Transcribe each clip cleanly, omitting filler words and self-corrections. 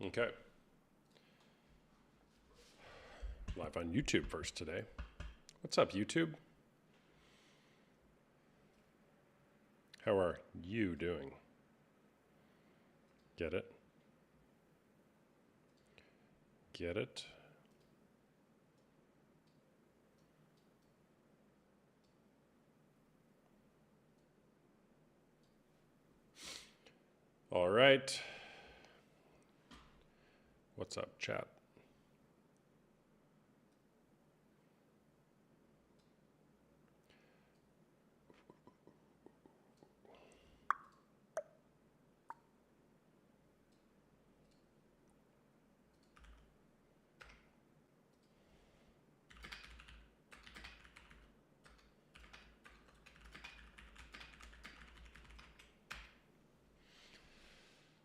Okay. Live on YouTube first today. What's up, YouTube? How are you doing? Get it? Get it? All right. What's up, chat?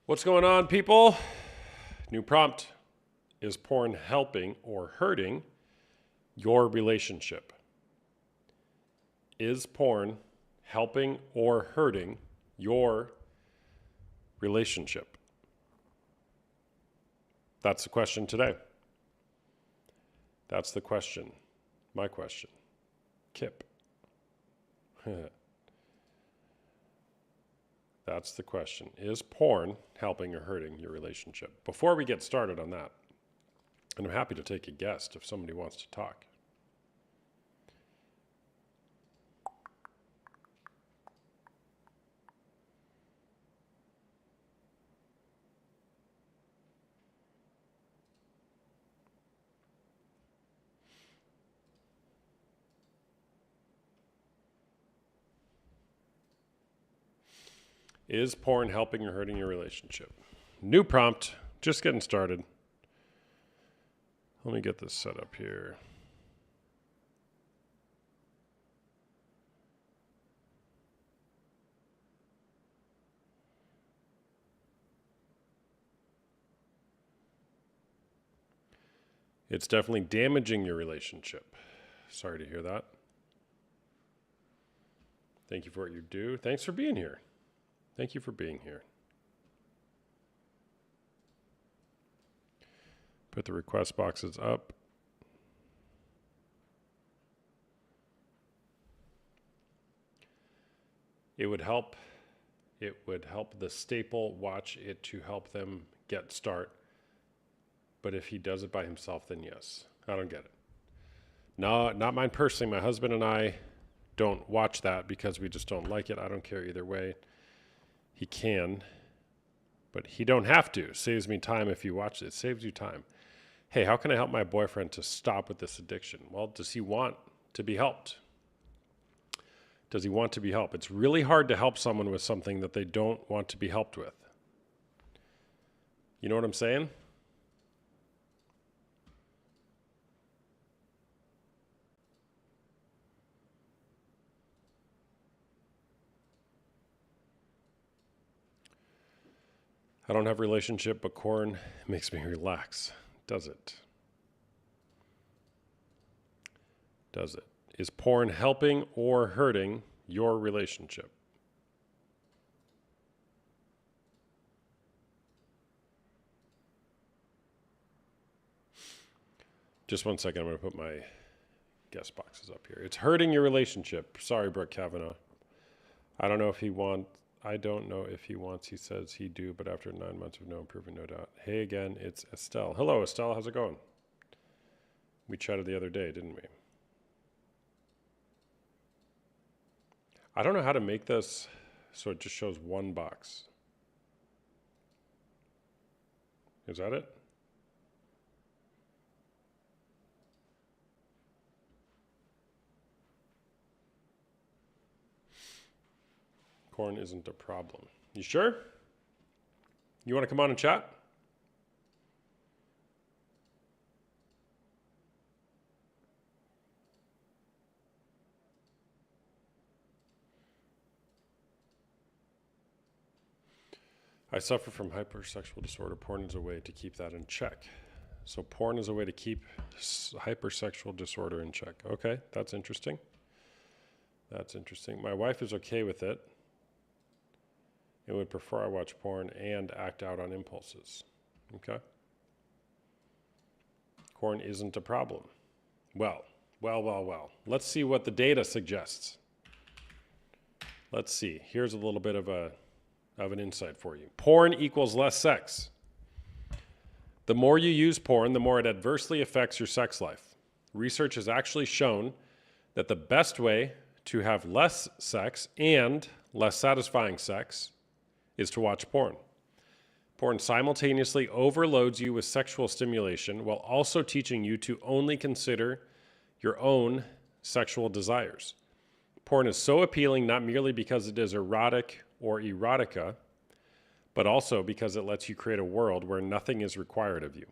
What's going on, people? New prompt. Is porn helping or hurting your relationship? Is porn helping or hurting your relationship? That's the question today. That's the question. My question. Kip. That's the question. Is porn helping or hurting your relationship? Before we get started on that, and I'm happy to take a guest if somebody wants to talk. Is porn helping or hurting your relationship? New prompt, just getting started. Let me get this set up here. It's definitely damaging your relationship. Sorry to hear that. Thank you for what you do. Thanks for being here. Thank you for being here. Put the request boxes up. It would help the staple watch it to help them get start. But if he does it by himself, then yes. I don't get it. No, not mine personally. My husband and I don't watch that because we just don't like it. I don't care either way. He can, but he don't have to. It saves me time if you watch it. It saves you time. Hey, how can I help my boyfriend to stop with this addiction? Well, does he want to be helped? Does he want to be helped? It's really hard to help someone with something that they don't want to be helped with. You know what I'm saying? I don't have a relationship, but corn makes me relax. Does it? Does it? Is porn helping or hurting your relationship? Just one second. I'm going to put my guest boxes up here. It's hurting your relationship. Sorry, Brett Kavanaugh. I don't know if he wants. He says he do, but after 9 months of no improvement, no doubt. Hey again, it's Estelle. Hello, Estelle. How's it going? We chatted the other day, didn't we? I don't know how to make this so it just shows one box. Is that it? Corn isn't a problem. You sure? You want to come on and chat? I suffer from hypersexual disorder. Porn is a way to keep that in check. So porn is a way to keep hypersexual disorder in check. Okay, that's interesting. That's interesting. My wife is okay with it and would prefer I watch porn and act out on impulses. Okay. Porn isn't a problem. Well. Let's see what the data suggests. Let's see. Here's a little bit of an insight for you. Porn equals less sex. The more you use porn, the more it adversely affects your sex life. Research has actually shown that the best way to have less sex and less satisfying sex is to watch porn. Porn simultaneously overloads you with sexual stimulation while also teaching you to only consider your own sexual desires. Porn is so appealing not merely because it is erotic or erotica, but also because it lets you create a world where nothing is required of you.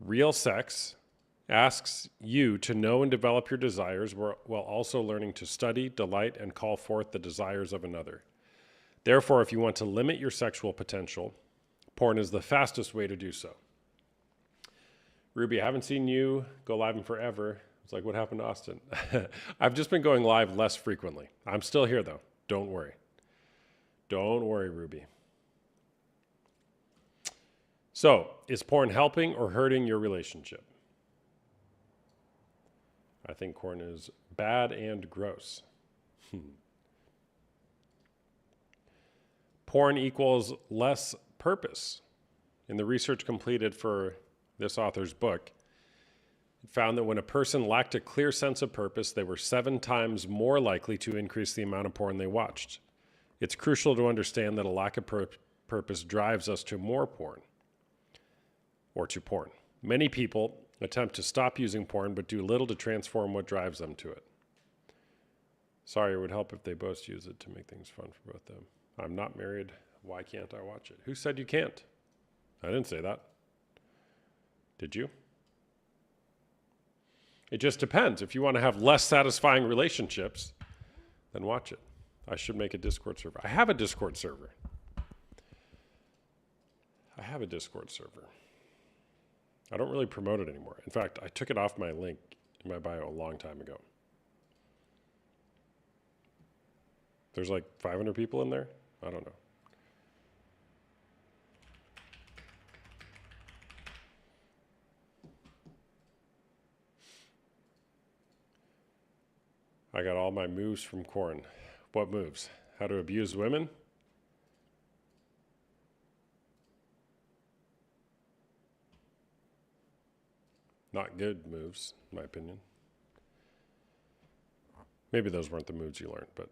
Real sex asks you to know and develop your desires while also learning to study, delight, and call forth the desires of another. Therefore, if you want to limit your sexual potential, porn is the fastest way to do so. Ruby, I haven't seen you go live in forever. It's like, what happened to Austin? I've just been going live less frequently. I'm still here, though. Don't worry. Don't worry, Ruby. So, is porn helping or hurting your relationship? I think porn is bad and gross. Porn equals less purpose. In the research completed for this author's book, it found that when a person lacked a clear sense of purpose, they were 7 times more likely to increase the amount of porn they watched. It's crucial to understand that a lack of purpose drives us to more porn, or to porn. Many people attempt to stop using porn, but do little to transform what drives them to it. Sorry, it would help if they both use it to make things fun for both of them. I'm not married. Why can't I watch it? Who said you can't? I didn't say that. Did you? It just depends. If you want to have less satisfying relationships, then watch it. I should make a Discord server. I have a Discord server. I don't really promote it anymore. In fact, I took it off my link in my bio a long time ago. There's like 500 people in there? I don't know. I got all my moves from Corn. What moves? How to abuse women? Not good moves, in my opinion. Maybe those weren't the moves you learned, but...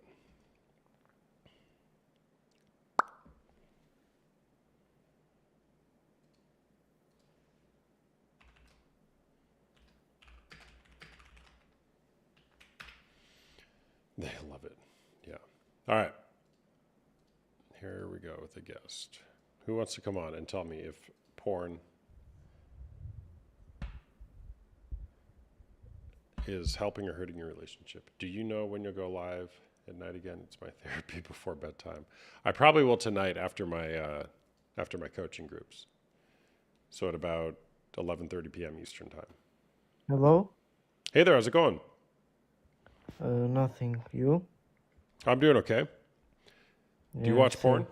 They love it. Yeah. All right. Here we go with a guest. Who wants to come on and tell me if porn is helping or hurting your relationship? Do you know when you'll go live at night again? It's my therapy before bedtime. I probably will tonight after my coaching groups. So at about 11:30 p.m. Eastern time. Hello? Hey there, how's it going? Nothing. You? I'm doing okay. Do you watch porn?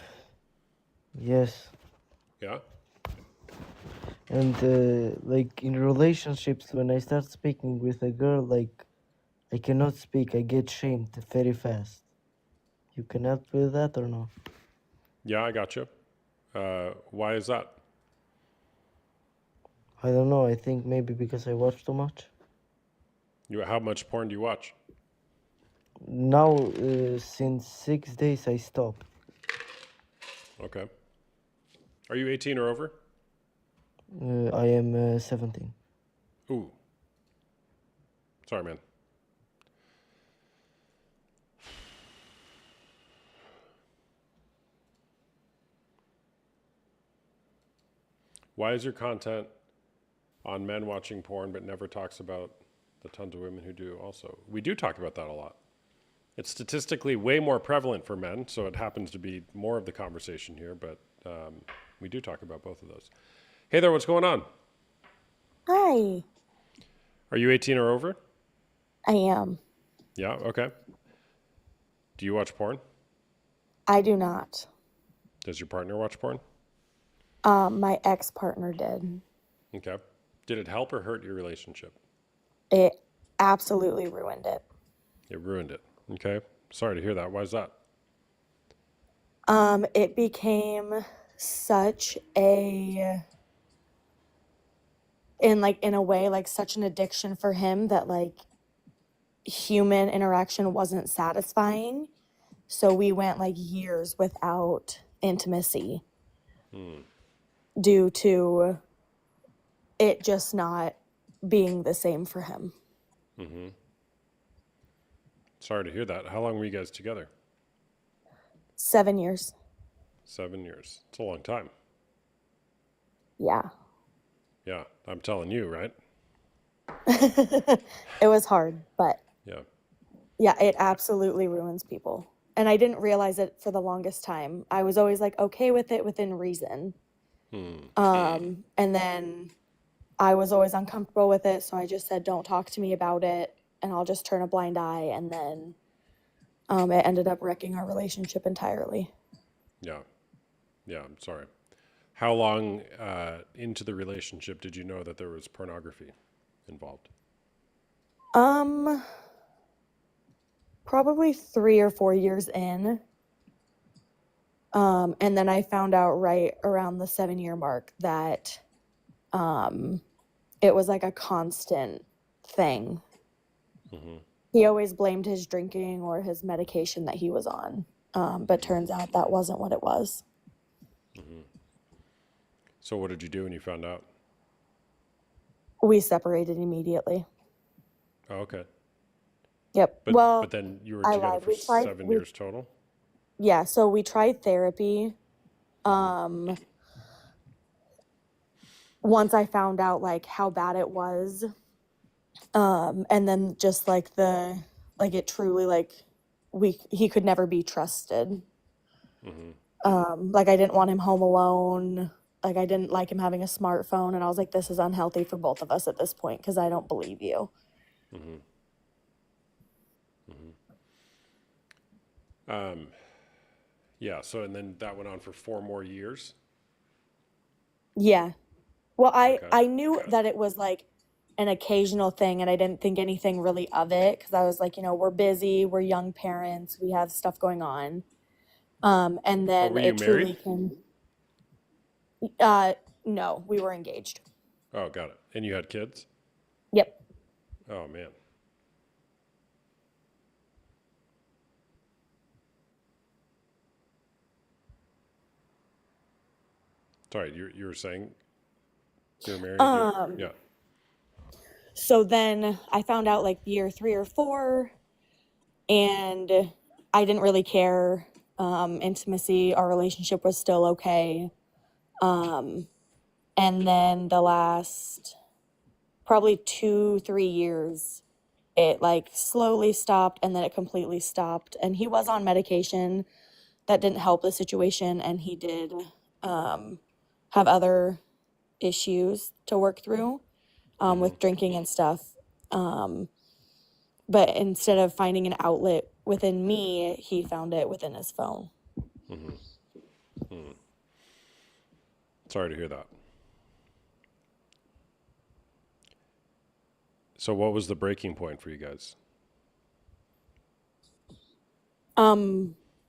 Yes. Yeah? And like in relationships, when I start speaking with a girl, like I cannot speak. I get shamed very fast. You can help with that or no? Yeah, I got you. Why is that? I don't know. I think maybe because I watch too much. How much porn do you watch? Now, since 6 days, I stopped. Okay. Are you 18 or over? I am 17. Ooh. Sorry, man. Why is your content on men watching porn but never talks about the tons of women who do also? We do talk about that a lot. It's statistically way more prevalent for men, so it happens to be more of the conversation here, but we do talk about both of those. Hey there, what's going on? Hi, Are you 18 or over? I am. Yeah, okay. Do you watch porn? I do not. Does your partner watch porn? My ex-partner did. Okay. Did it help or hurt your relationship? It absolutely ruined it. It ruined it. Okay. Sorry to hear that. Why is that? It became such a, in a way, like such an addiction for him that like human interaction wasn't satisfying. So we went like years without intimacy due to it just not being the same for him. Sorry to hear that. How long were you guys together? 7 years. 7 years. It's a long time. Yeah. Yeah. I'm telling you, right? It was hard, but Yeah. yeah, it absolutely ruins people. And I didn't realize it for the longest time. I was always like okay with it within reason. And then I was always uncomfortable with it, so I just said, don't talk to me about it, and I'll just turn a blind eye. And then it ended up wrecking our relationship entirely. Yeah. Yeah. I'm sorry. How long into the relationship did you know that there was pornography involved? Um, Probably 3 or 4 years in. And then I found out right around the 7 year mark that it was like a constant thing. He always blamed his drinking or his medication that he was on. But turns out that wasn't what it was. So what did you do when you found out? We separated immediately. Oh, okay. Yep. But Well, but then you were I together lied. for 7 years total? Yeah, so we tried therapy. Once I found out like how bad it was, and then just like it truly like he could never be trusted. Like I didn't want him home alone. Like I didn't like him having a smartphone, and I was like, this is unhealthy for both of us at this point because I don't believe you. Yeah. So and then that went on for 4 more years. Yeah. Well, Okay. I knew that it was like an occasional thing, and I didn't think anything really of it because I was like, we're busy, we're young parents, we have stuff going on. And then were you it truly married? can. No, we were engaged. Oh, got it. And you had kids? Yep. Oh man. Sorry, you were saying you were married? Yeah. So then I found out like year 3 or 4, and I didn't really care. Intimacy, our relationship was still okay. And then the last probably 2, 3 years, it like slowly stopped and then it completely stopped. And he was on medication that didn't help the situation, and he did have other issues to work through with drinking and stuff. But instead of finding an outlet within me, he found it within his phone. Sorry to hear that. So what was the breaking point for you guys?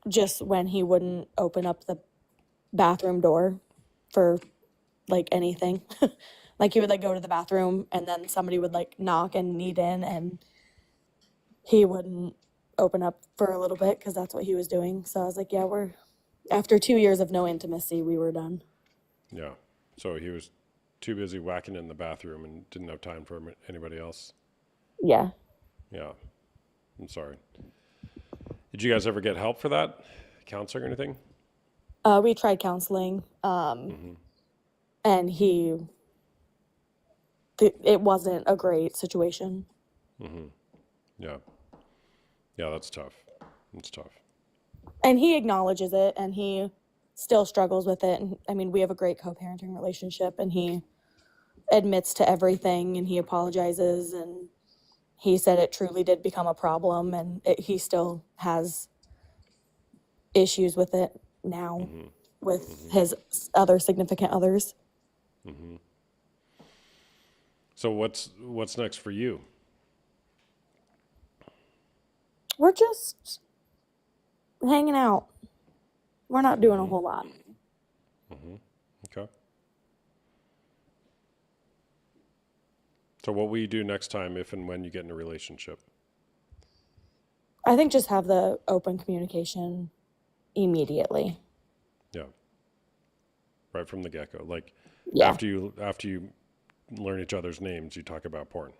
Just when he wouldn't open up the bathroom door for like anything. Like he would like go to the bathroom and then somebody would like knock and need in, and he wouldn't open up for a little bit because that's what he was doing. So I was like, yeah, after 2 years of no intimacy, we were done. Yeah. So he was too busy whacking in the bathroom and didn't have time for anybody else. Yeah. Yeah. I'm sorry. Did you guys ever get help for that? Counseling or anything? We tried counseling, and it wasn't a great situation. Yeah. Yeah, that's tough. It's tough. And he acknowledges it, and he still struggles with it. And I mean, we have a great co-parenting relationship, and he admits to everything, and he apologizes, and he said it truly did become a problem, and he still has issues with it now. with his other significant others. So what's next for you? We're just hanging out. We're not doing a whole lot. Okay. So what will you do next time if and when you get in a relationship? I think just have the open communication immediately. Yeah. Right from the get-go. Like Yeah. after you learn each other's names, you talk about porn.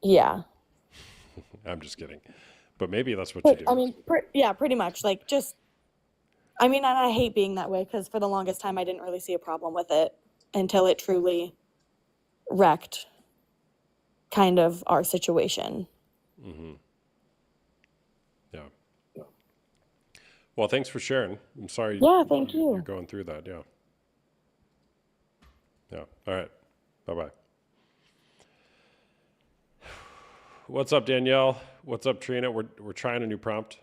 Yeah. I'm just kidding. But maybe that's what you do. I mean, yeah, pretty much. Like, just, I mean, and I hate being that way because for the longest time I didn't really see a problem with it until it truly wrecked kind of our situation. Yeah. Well, thanks for sharing. I'm sorry Yeah, thank you're you. going through that. Yeah. Yeah. All right. Bye-bye. What's up, Danielle? What's up, Trina? We're trying a new prompt.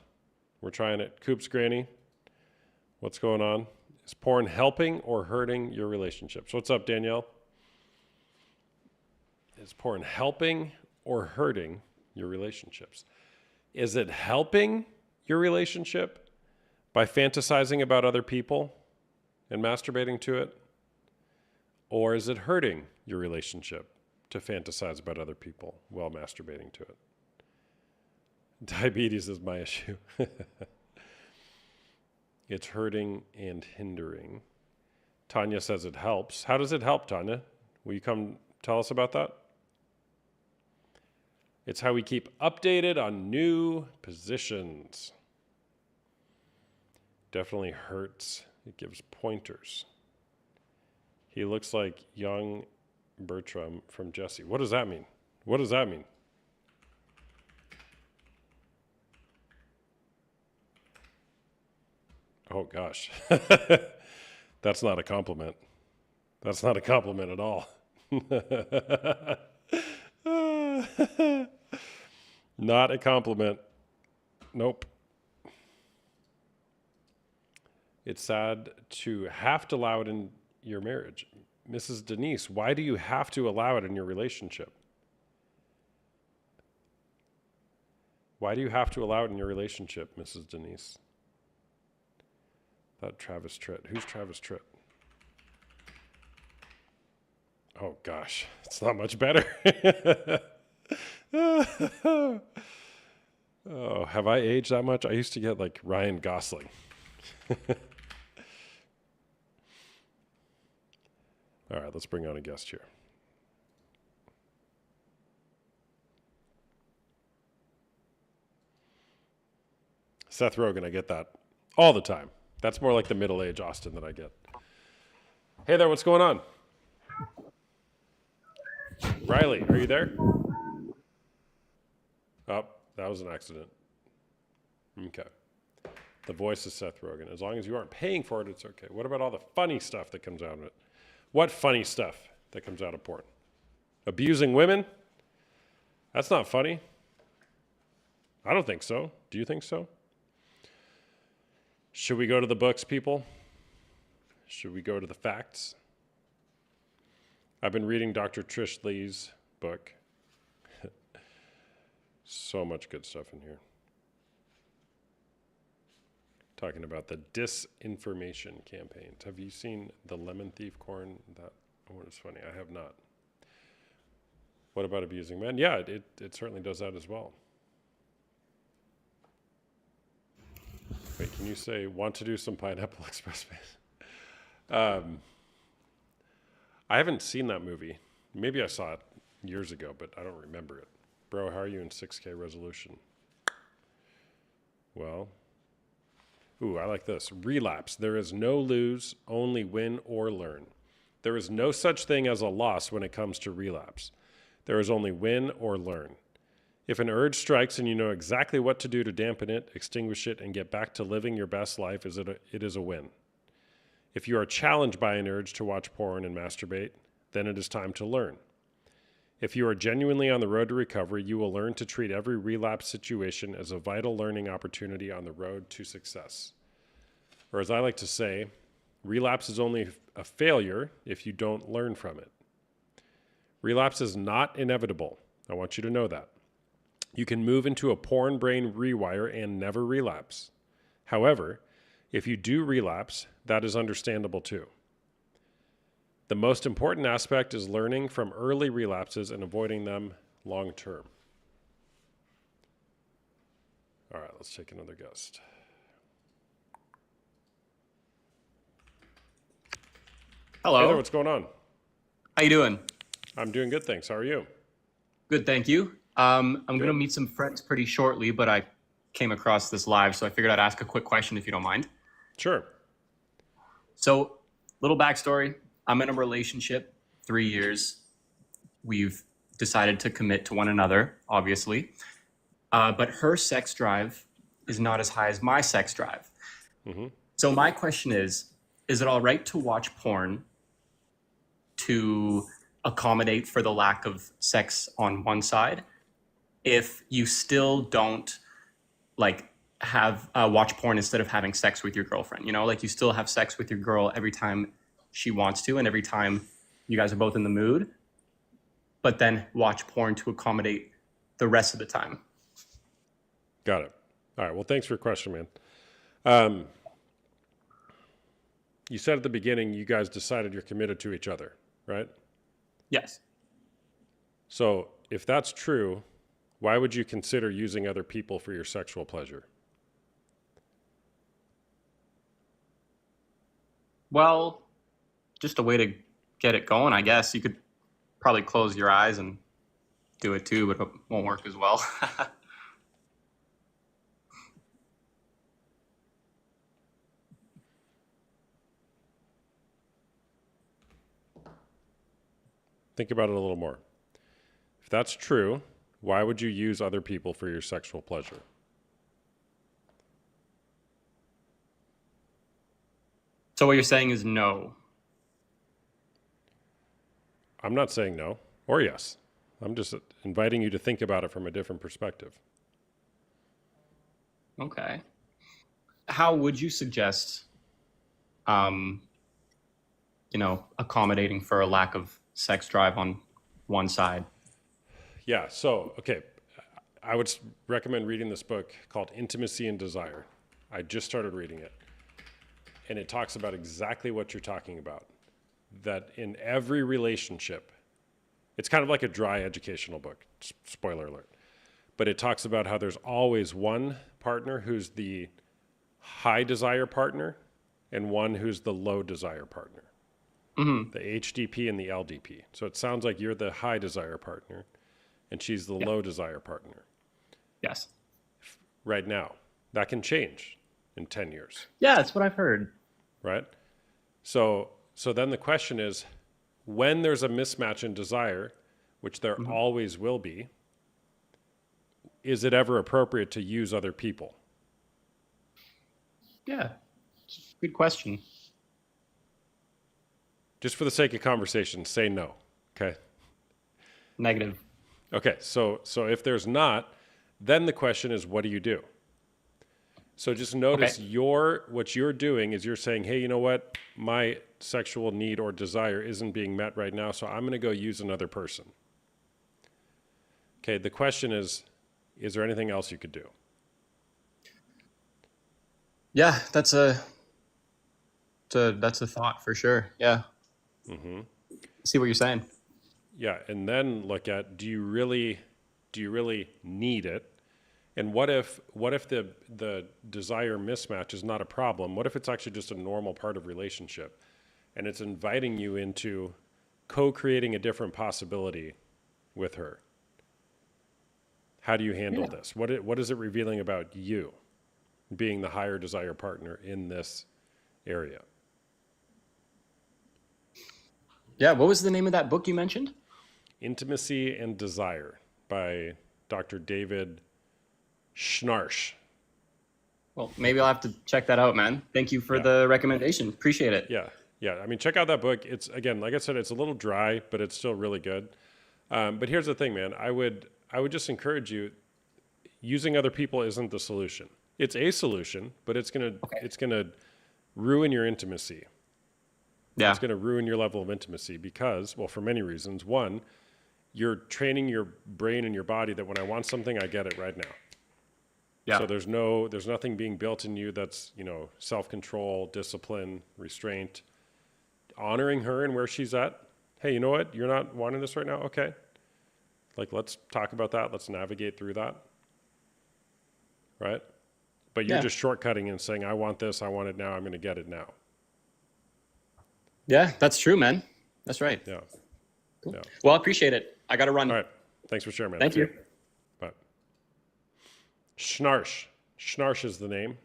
We're trying it. Coops Granny. What's going on? Is porn helping or hurting your relationships? What's up, Danielle? Is porn helping or hurting your relationships? Is it helping your relationship by fantasizing about other people and masturbating to it? Or is it hurting your relationship to fantasize about other people while masturbating to it? Diabetes is my issue. It's hurting and hindering. Tanya says it helps. How does it help, Tanya? Will you come tell us about that? It's how we keep updated on new positions. Definitely hurts. It gives pointers. He looks like young Bertram from Jessie. What does that mean? What does that mean? Oh, gosh. That's not a compliment. That's not a compliment at all. Not a compliment. Nope. It's sad to have to allow it in your marriage. Mrs. Denise, why do you have to allow it in your relationship? Why do you have to allow it in your relationship, Mrs. Denise? That Travis Tritt. Who's Travis Tritt? Oh, gosh. It's not much better. Oh, have I aged that much? I used to get like Ryan Gosling. All right, let's bring on a guest here. Seth Rogen, I get that all the time. That's more like the middle-aged Austin that I get. Hey there, what's going on? Riley, are you there? Oh, that was an accident. Okay. The voice is Seth Rogen. As long as you aren't paying for it, it's okay. What about all the funny stuff that comes out of it? What funny stuff that comes out of porn? Abusing women? That's not funny. I don't think so. Do you think so? Should we go to the books, people? Should we go to the facts? I've been reading Dr. Trish Lee's book. So much good stuff in here. Talking about the disinformation campaigns. Have you seen the lemon thief corn? That one is funny. I have not. What about abusing men? Yeah, it certainly does that as well. Wait, can you say, want to do some Pineapple Express? I haven't seen that movie. Maybe I saw it years ago, but I don't remember it. Bro, how are you in 6K resolution? Well, ooh, I like this. Relapse. There is no lose, only win or learn. There is no such thing as a loss when it comes to relapse. There is only win or learn. If an urge strikes and you know exactly what to do to dampen it, extinguish it, and get back to living your best life, it is a win. If you are challenged by an urge to watch porn and masturbate, then it is time to learn. If you are genuinely on the road to recovery, you will learn to treat every relapse situation as a vital learning opportunity on the road to success. Or as I like to say, relapse is only a failure if you don't learn from it. Relapse is not inevitable. I want you to know that. You can move into a porn brain rewire and never relapse. However, if you do relapse, that is understandable too. The most important aspect is learning from early relapses and avoiding them long term. All right, let's take another guest. Hello. Hey there, what's going on? How you doing? I'm doing good, thanks. How are you? Good, thank you. I'm going to meet some friends pretty shortly, but I came across this live, so I figured I'd ask a quick question if you don't mind. Sure. So, little backstory. I'm in a relationship, 3 years. We've decided to commit to one another, obviously. But her sex drive is not as high as my sex drive. Mm-hmm. So my question is it all right to watch porn to accommodate for the lack of sex on one side if you still don't like have watch porn instead of having sex with your girlfriend? You know, like you still have sex with your girl every time she wants to and every time you guys are both in the mood, but then watch porn to accommodate the rest of the time. Got it. All right. Well, thanks for your question, man. You said at the beginning you guys decided you're committed to each other, right? Yes. So if that's true, why would you consider using other people for your sexual pleasure? Well, just a way to get it going, I guess. You could probably close your eyes and do it too, but it won't work as well. Think about it a little more. If that's true, why would you use other people for your sexual pleasure? So what you're saying is no. I'm not saying no or yes. I'm just inviting you to think about it from a different perspective. Okay. How would you suggest, accommodating for a lack of sex drive on one side? Yeah. So, okay. I would recommend reading this book called Intimacy and Desire. I just started reading it. And it talks about exactly what you're talking about. That in every relationship, it's kind of like a dry educational book, spoiler alert. But it talks about how there's always one partner who's the high desire partner and one who's the low desire partner. Mm-hmm. The HDP and the LDP. So it sounds like you're the high desire partner and she's the low desire partner. Yes. Right now. That can change in 10 years. Yeah, that's what I've heard. Right? So then the question is, when there's a mismatch in desire, which there always will be, is it ever appropriate to use other people? Yeah. Good question. Just for the sake of conversation, say no. Okay? Negative. Okay, so if there's not, then the question is, what do you do? So just notice what you're doing is you're saying, hey, you know what? My sexual need or desire isn't being met right now, so I'm going to go use another person. Okay, the question is there anything else you could do? Yeah, that's a thought for sure. Yeah. Mm-hmm. See what you're saying. Yeah, and then look at, do you really need it? And what if the desire mismatch is not a problem? What if it's actually just a normal part of relationship and it's inviting you into co-creating a different possibility with her? How do you handle this? What is it revealing about you being the higher desire partner in this area? Yeah, what was the name of that book you mentioned? Intimacy and Desire by Dr. David Schnarch. Well, maybe I'll have to check that out, man. Thank you for the recommendation. Appreciate it. Yeah. I mean, check out that book. It's, again, like I said, it's a little dry, but it's still really good. But here's the thing, man. I would just encourage you. Using other people isn't the solution. It's a solution, but it's gonna ruin your intimacy. Yeah. It's going to ruin your level of intimacy because, well, for many reasons. One, you're training your brain and your body that when I want something, I get it right now. Yeah. So there's nothing being built in you that's, self-control, discipline, restraint, honoring her and where she's at. Hey, you know what? You're not wanting this right now? Okay. Like, let's talk about that. Let's navigate through that. Right? But you're Yeah. just shortcutting and saying, I want this, I want it now, I'm going to get it now. Yeah, that's true, man. That's right. Yeah. Cool. Yeah. Well, I appreciate it. I got to run. All right. Thanks for sharing, man. Thank See ya. you. Bye. Schnarch. Schnarch is the name.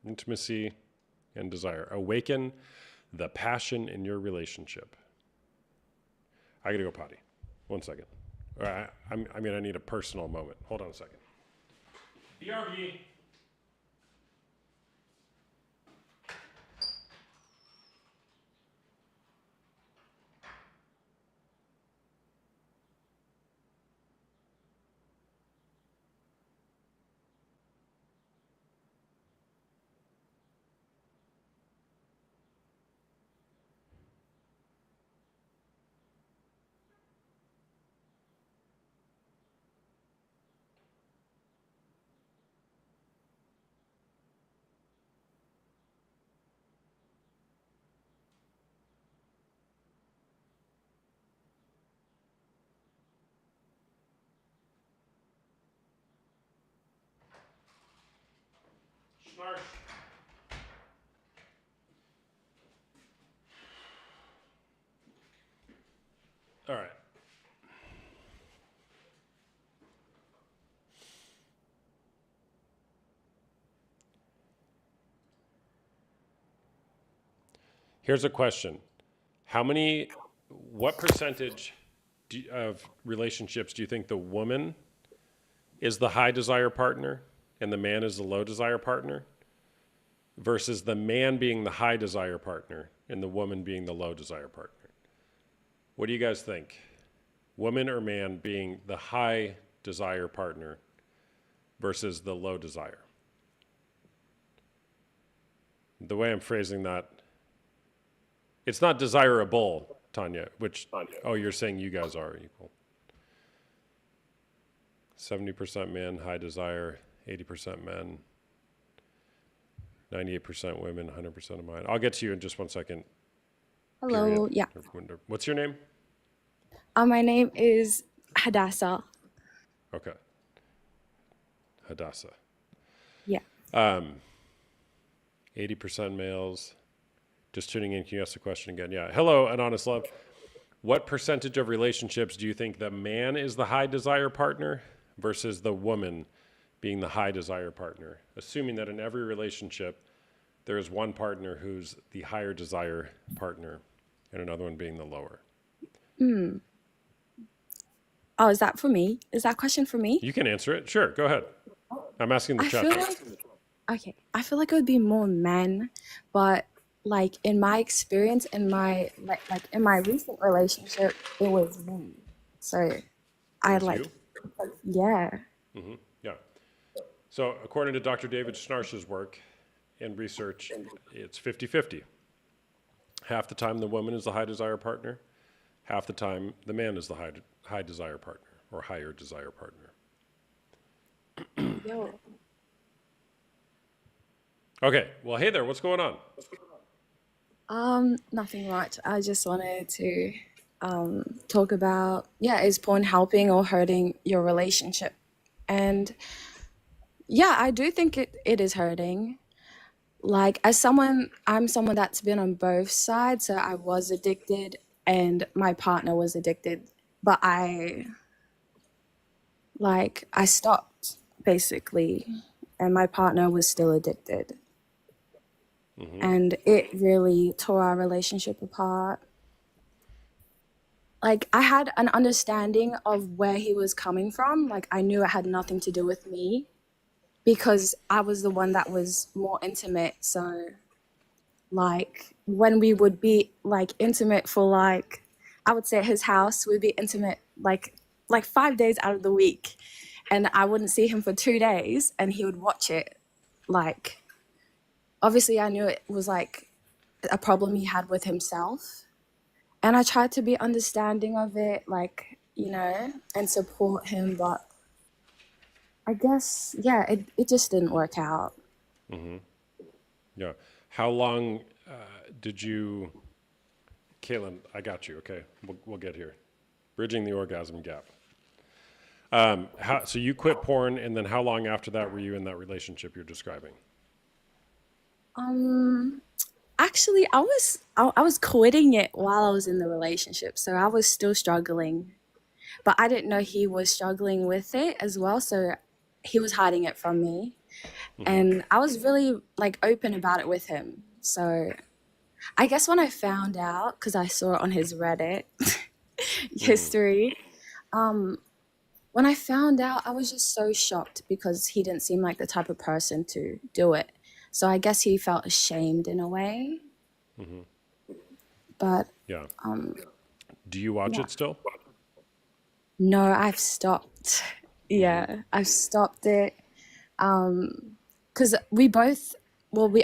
Intimacy and desire. Awaken the passion in your relationship. I got to go potty. 1 second. All right. I need a personal moment. Hold on a second. BRB. Schnarch. All right. Here's a question. What percentage of relationships do you think the woman is the high desire partner and the man is the low desire partner versus the man being the high desire partner and the woman being the low desire partner? What do you guys think? Woman or man being the high desire partner versus the low desire? The way I'm phrasing that, it's not desirable, Tanya, oh, you're saying you guys are equal. 70% men, high desire, 80% men, 98% women, 100% of mine. I'll get to you in just 1 second. Hello, Period. yeah. What's your name? My name is Hadassah. Okay. Hadassah. Yeah. 80% males. Just tuning in, can you ask the question again? Yeah. Hello, and honest love. What percentage of relationships do you think the man is the high desire partner versus the woman being the high desire partner? Assuming that in every relationship, there is one partner who's the higher desire partner and another one being the lower. Oh, is that for me? Is that question for me? You can answer it. Sure, go ahead. I'm asking the I chat. feel like I feel like it would be more men, but like in my experience, in my like in my recent relationship, it was me. So I It's like, you? yeah. Yeah. So according to Dr. David Schnarch's work and research, it's 50-50. Half the time the woman is the high desire partner, half the time the man is the high desire partner or higher desire partner. Yo. Okay, well, hey there, what's going on? Nothing much. I just wanted to talk about, yeah, is porn helping or hurting your relationship? And yeah, I do think it is hurting. Like I'm someone that's been on both sides. So I was addicted and my partner was addicted, but I stopped basically, and my partner was still addicted. And it really tore our relationship apart. Like I had an understanding of where he was coming from. Like I knew it had nothing to do with me because I was the one that was more intimate. So like when we would be like intimate for like, I would say at his house, we'd be intimate like 5 days out of the week. And I wouldn't see him for 2 days and he would watch it. Like, obviously I knew it was like a problem he had with himself. And I tried to be understanding of it, like, and support him, but I guess, yeah, it just didn't work out. Yeah. How long did you, Caitlin, I got you. Okay. We'll get here. Bridging the orgasm gap. So you quit porn, and then how long after that were you in that relationship you're describing? Actually, I was quitting it while I was in the relationship, so I was still struggling. But I didn't know he was struggling with it as well, so he was hiding it from me. And I was really like open about it with him. So I guess when I found out, because I saw it on his Reddit history, when I found out, I was just so shocked because he didn't seem like the type of person to do it. So I guess he felt ashamed in a way. But Yeah. Do you watch it still? no, I've stopped. Yeah, I've stopped it. Because we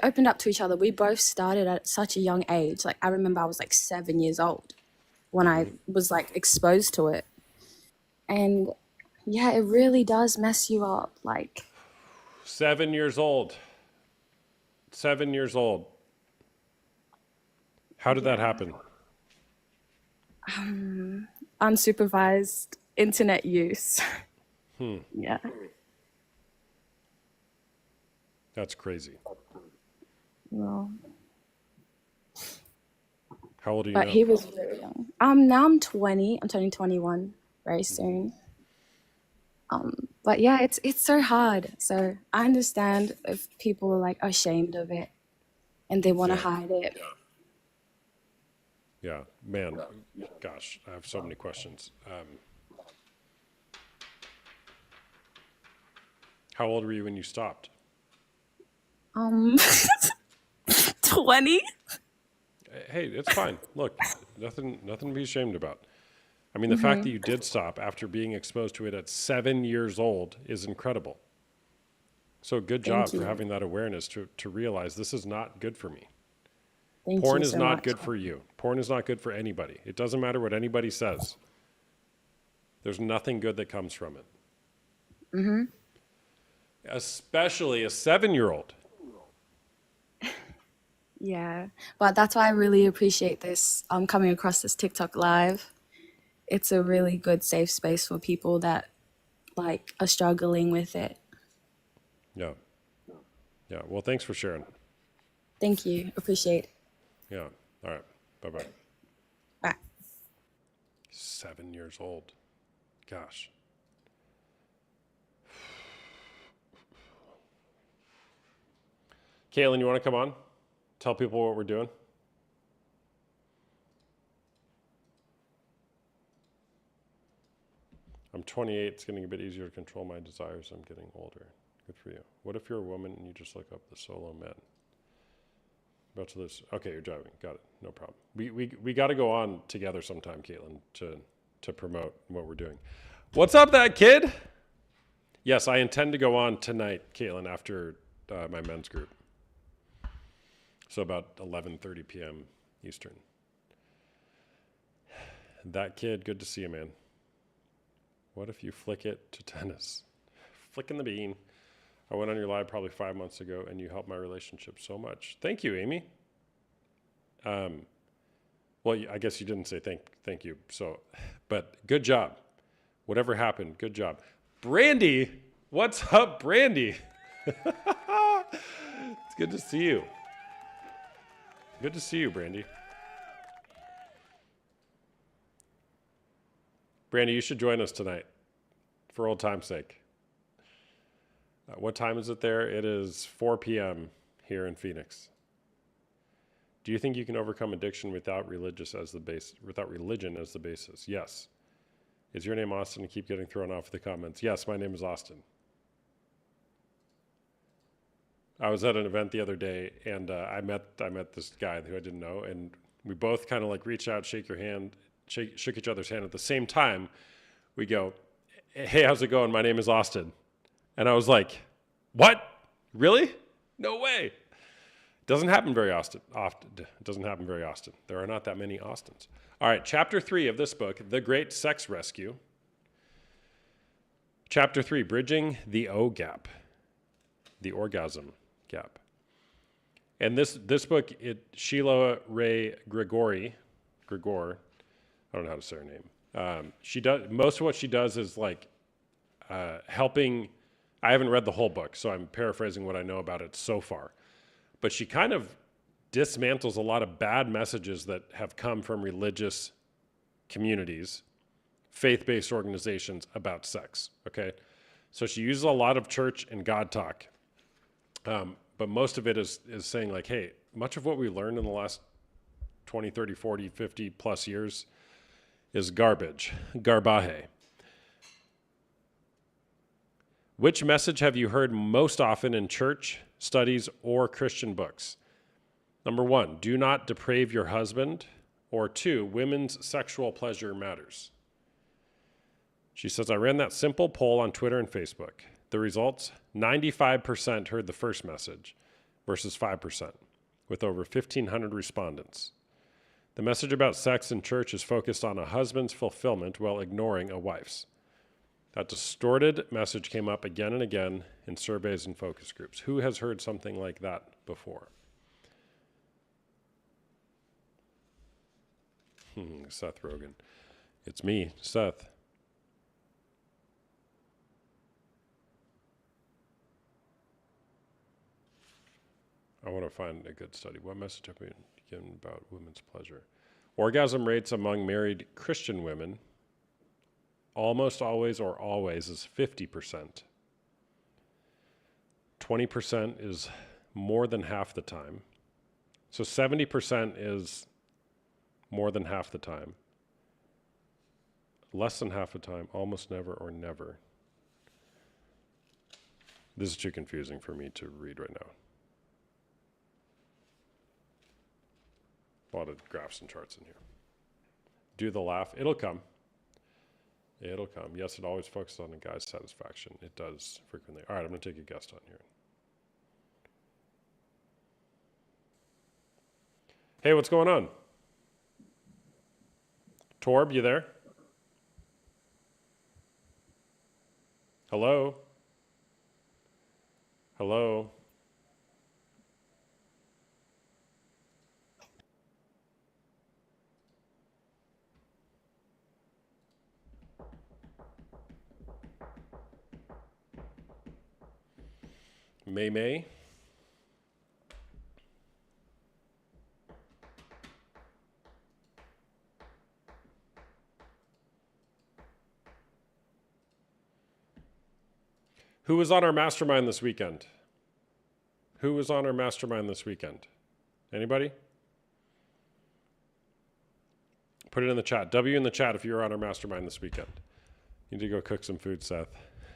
opened up to each other. We both started at such a young age. Like, I remember I was like 7 years old when I was like exposed to it. And yeah, it really does mess you up. Like, 7 years old. 7 years old. How did that happen? unsupervised internet use. Yeah. That's crazy. Well, How old are you but now? he was very young. Now I'm 20. I'm turning 21 very soon. But yeah, it's so hard. So I understand if people are like ashamed of it and they want to hide it. Yeah, man, gosh, I have so many questions. How old were you when you stopped? 20? Hey, it's fine. Look, nothing to be ashamed about. I mean, the fact that you did stop after being exposed to it at 7 years old is incredible. So good job Thank for you. having that awareness to realize this is not good for me. Thank Porn you is so not much. good for you. Porn is not good for anybody. It doesn't matter what anybody says. There's nothing good that comes from it. Especially a 7-year-old. Yeah, but that's why I really appreciate this coming across this TikTok live. It's a really good safe space for people that like are struggling with it. Yeah. Yeah. Well, thanks for sharing. Thank you. Appreciate it. Yeah. All right. Bye-bye. Bye. 7 years old. Gosh. Kaylin, you want to come on? Tell people what we're doing? I'm 28. It's getting a bit easier to control my desires. I'm getting older. Good for you. What if you're a woman and you just look up the solo men? About to this. Okay, you're driving. Got it. No problem. We got to go on together sometime, Caitlin, to promote what we're doing. What's up, that kid? Yes, I intend to go on tonight, Caitlin, after my men's group. So about 11:30 p.m. Eastern. That kid, good to see you, man. What if you flick it to tennis? Flicking the bean. I went on your live probably 5 months ago, and you helped my relationship so much. Thank you, Amy. Well, I guess you didn't say thank you. So, but good job. Whatever happened, good job. Brandy, what's up, Brandy? It's good to see you. Good to see you, Brandy. Brandy, you should join us tonight for old time's sake. What time is it there? It is 4 p.m. here in Phoenix. Do you think you can overcome addiction without religion as the basis? Yes. Is your name Austin? And keep getting thrown off the comments. Yes, my name is Austin. I was at an event the other day, and I met this guy who I didn't know, and we both kind of like reached out, shook each other's hand at the same time. We go, "Hey, how's it going? My name is Austin." And I was like, "What? Really? No way." Doesn't happen very often. Doesn't happen very often. There are not that many Austins. All right, chapter 3 of this book, The Great Sex Rescue. Chapter 3, Bridging the O Gap, the orgasm gap. And this book, Sheila Ray Gregor, I don't know how to say her name. She does most of what she does is like helping. I haven't read the whole book, so I'm paraphrasing what I know about it so far. But she kind of dismantles a lot of bad messages that have come from religious communities, faith-based organizations about sex. Okay, so she uses a lot of church and God talk. But most of it is saying like, hey, much of what we learned in the last 20, 30, 40, 50 plus years is garbage, garbaje. Which message have you heard most often in church, studies, or Christian books? Number 1, do not deprave your husband. Or 2, women's sexual pleasure matters. She says, I ran that simple poll on Twitter and Facebook. The results, 95% heard the first message versus 5%, with over 1,500 respondents. The message about sex in church is focused on a husband's fulfillment while ignoring a wife's. That distorted message came up again and again in surveys and focus groups. Who has heard something like that before? Seth Rogen. It's me, Seth. I want to find a good study. What message have we given about women's pleasure? Orgasm rates among married Christian women, almost always or always, is 50%. 20% is more than half the time. So 70% is more than half the time. Less than half the time, almost never or never. This is too confusing for me to read right now. A lot of graphs and charts in here. Do the laugh. It'll come. It'll come. Yes, it always focuses on the guy's satisfaction. It does frequently. All right, I'm going to take a guest on here. Hey, what's going on? Torb, you there? Hello? Hello? May? Who was on our mastermind this weekend? Who was on our mastermind this weekend? Anybody? Put it in the chat. W in the chat if you were on our mastermind this weekend. You need to go cook some food, Seth.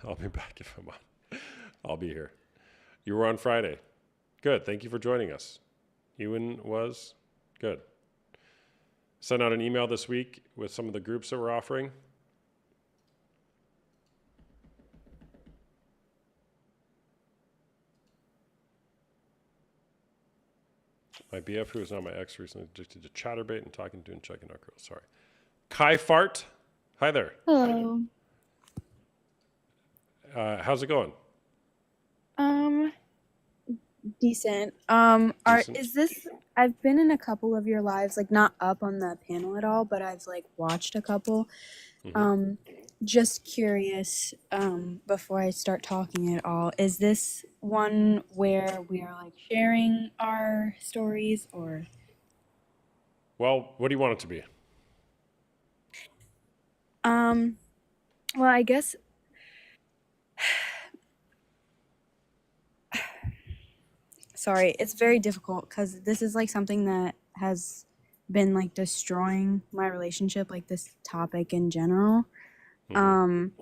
I'll be back if I'm on. I'll be here. You were on Friday. Good. Thank you for joining us. Ewan was? Good. Sent out an email this week with some of the groups that we're offering. My BF, who is now my ex, recently addicted to chatterbait and talking to and checking out girls. Sorry. Kai Fart. Hi there. Hello. How's it going? Decent. Decent. Is this? I've been in a couple of your lives, like not up on the panel at all, but I've like watched a couple. Just curious, before I start talking at all, is this one where we are like sharing our stories or? Well, what do you want it to be? Well, I guess sorry, it's very difficult because this is like something that has been like destroying my relationship, like this topic in general. And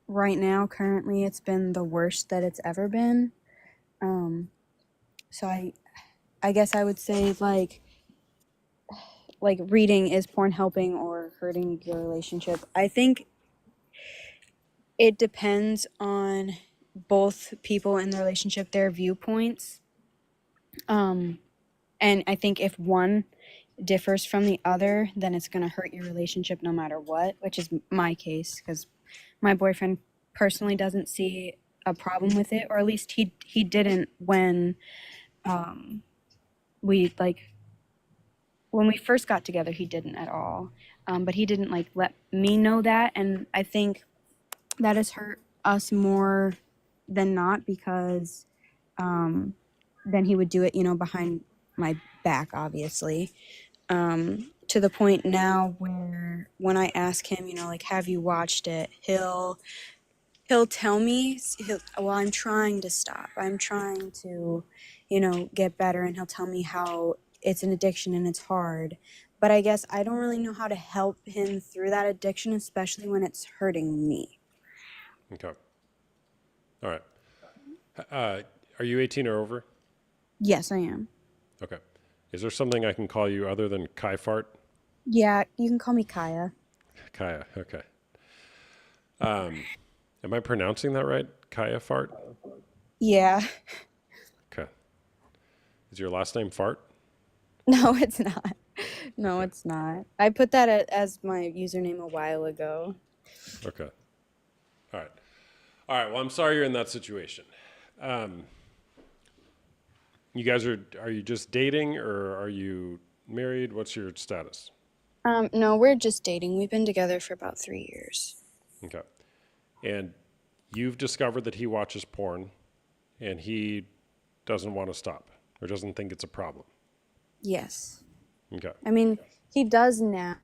right now, currently, it's been the worst that it's ever been. So I guess I would say like reading, is porn helping or hurting your relationship? I think it depends on both people in the relationship, their viewpoints. And I think if one differs from the other, then it's going to hurt your relationship no matter what, which is my case because my boyfriend personally doesn't see a problem with it, or at least he didn't when we like when we first got together, he didn't at all. But he didn't like let me know that, and I think that has hurt us more than not because then he would do it, behind my back, obviously. To the point now where when I ask him, like, have you watched it? He'll tell me, well, I'm trying to stop. I'm trying to, get better, and he'll tell me how it's an addiction and it's hard. But I guess I don't really know how to help him through that addiction, especially when it's hurting me. Okay. All right. Are you 18 or over? Yes, I am. Okay. Is there something I can call you other than Kai Fart? Yeah, you can call me Kaya. Kaya. Okay. Am I pronouncing that right? Kaya Fart? Yeah. Okay. Is your last name Fart? No, it's not. No, it's not. I put that as my username a while ago. Okay. All right. All right. Well, I'm sorry you're in that situation. You guys are you just dating or are you married? What's your status? No, we're just dating. We've been together for about 3 years. Okay. And you've discovered that he watches porn and he doesn't want to stop or doesn't think it's a problem. Yes. Okay. I mean, he does now.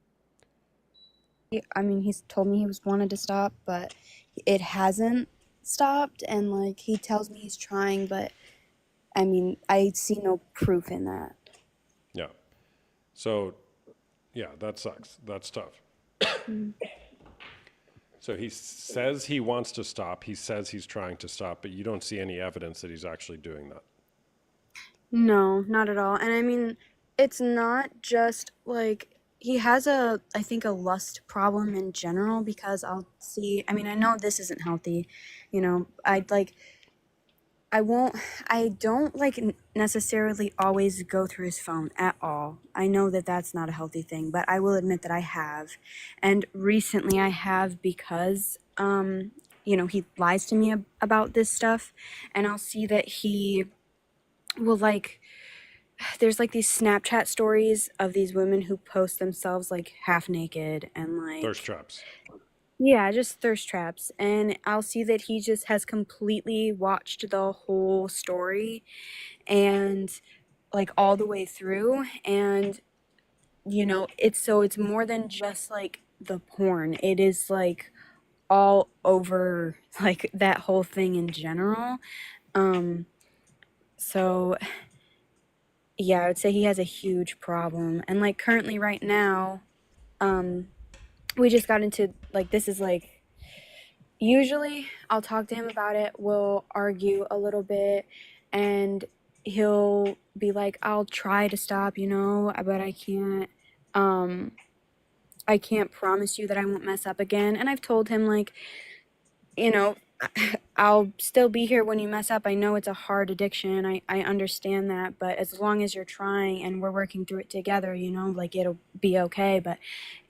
He's told me he was wanted to stop, but it hasn't stopped. And like, he tells me he's trying, but I see no proof in that. Yeah. So, yeah, that sucks. That's tough. So he says he wants to stop. He says he's trying to stop, but you don't see any evidence that he's actually doing that. No, not at all. And it's not just like he has I think a lust problem in general because I'll see, I know this isn't healthy, I don't like necessarily always go through his phone at all. I know that that's not a healthy thing, but I will admit that I have. And recently I have because, he lies to me about this stuff, and I'll see that he will there's like these Snapchat stories of these women who post themselves like half naked and like Thirst traps. yeah, just thirst traps. And I'll see that he just has completely watched the whole story and like all the way through. And, it's more than just like the porn. It is like all over like that whole thing in general. So yeah, I would say he has a huge problem. And like currently right now, we just got into like, this is like, usually I'll talk to him about it. We'll argue a little bit and he'll be like, I'll try to stop, but I can't promise you that I won't mess up again. And I've told him like, I'll still be here when you mess up. I know it's a hard addiction. I understand that, but as long as you're trying and we're working through it together, like it'll be okay. But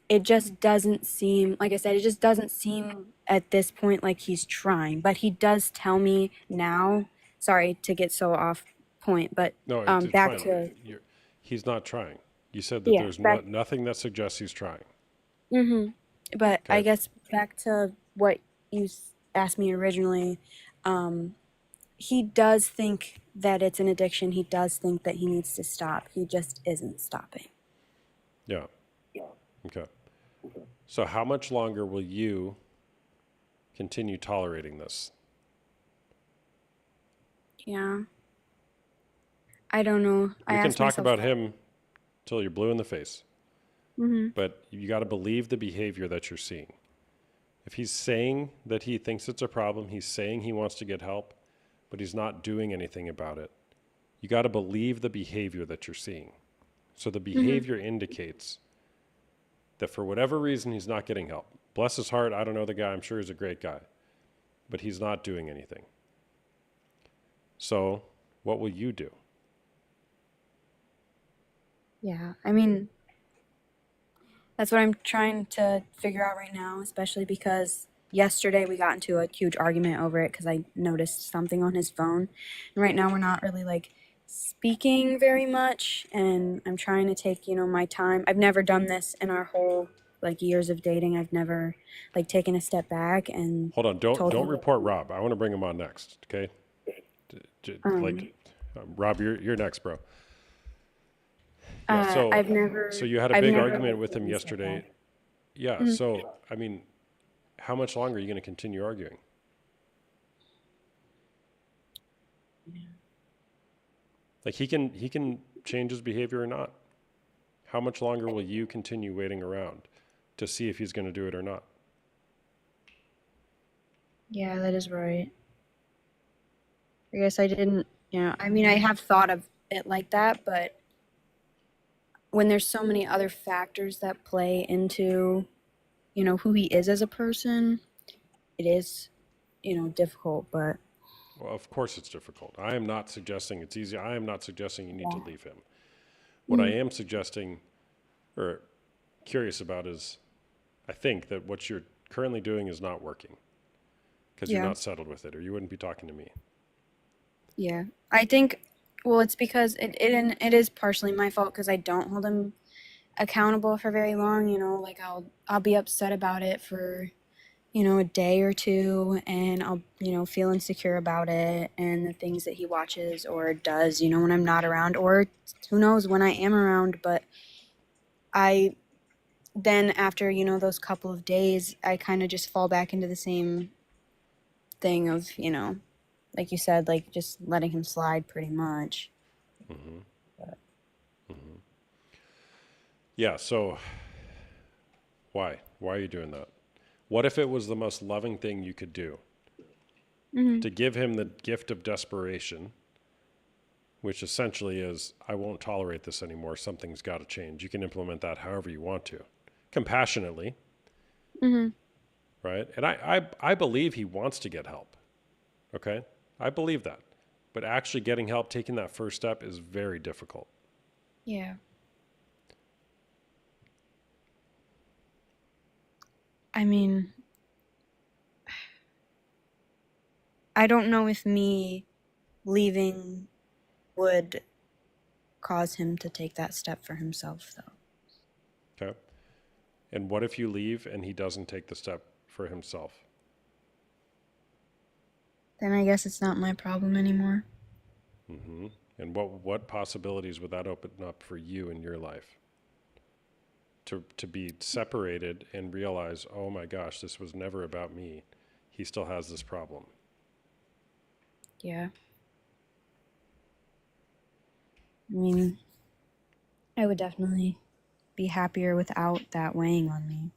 it just doesn't seem, like I said, it just doesn't seem at this point like he's trying. But he does tell me now, sorry to get so off point, but No, it's back fine. to, He's not trying. You said that yeah, there's back, nothing that suggests he's trying. but I Okay. guess back to what you asked me originally, he does think that it's an addiction. He does think that he needs to stop. He just isn't stopping. Yeah. Okay. So how much longer will you continue tolerating this? Yeah. I don't know. I We can asked talk myself about that. him till you're blue in the face, but you got to believe the behavior that you're seeing. If he's saying that he thinks it's a problem, he's saying he wants to get help, but he's not doing anything about it, you got to believe the behavior that you're seeing. So the behavior indicates that for whatever reason, he's not getting help. Bless his heart, I don't know the guy, I'm sure he's a great guy, but he's not doing anything. So, what will you do? Yeah, I mean, that's what I'm trying to figure out right now, especially because yesterday we got into a huge argument over it because I noticed something on his phone. And right now we're not really like speaking very much, and I'm trying to take, my time. I've never done this in our whole like years of dating. I've never like taken a step back and Hold on, don't told him, report Rob. I want to bring him on next. Okay, um, Rob, you're next, bro. Yeah. So I've never, so you had a I've big never argument like with him taken a step yesterday. back. Yeah. Mhm. So I mean, how much longer are you going to continue arguing? Like he can change his behavior or not. How much longer will you continue waiting around to see if he's going to do it or not? Yeah, that is right. I guess I didn't, I mean, I have thought of it like that, but when there's so many other factors that play into, who he is as a person, it is, difficult, but Well, of course it's difficult. I am not suggesting it's easy. I am not suggesting you need to yeah. leave him. What I Mhm. am suggesting or curious about is I think that what you're currently doing is not working because you're Yeah. not settled with it or you wouldn't be talking to me. Yeah. I think, well, it's because it is partially my fault because I don't hold him accountable for very long, like I'll be upset about it for a day or two, and I'll, feel insecure about it and the things that he watches or does, when I'm not around, or who knows when I am around. But I then, after, those couple of days, I kind of just fall back into the same thing of, like you said, like just letting him slide pretty much. Mm-hmm. But Mm-hmm. Yeah. So why? Why are you doing that? What if it was the most loving thing you could do? hmm To give him the gift of desperation, which essentially is, I won't tolerate this anymore. Something's got to change. You can implement that however you want to, compassionately, hmm right? And I believe he wants to get help. Okay. I believe that. But actually getting help, taking that first step is very difficult. Yeah. I mean, I don't know if me leaving would cause him to take that step for himself, though. Okay. And what if you leave and he doesn't take the step for himself? Then I guess it's not my problem anymore. Mm-hmm. And what possibilities would that open up for you in your life? To be separated and realize, oh my gosh, this was never about me. He still has this problem. Yeah. I mean, I would definitely be happier without that weighing on me.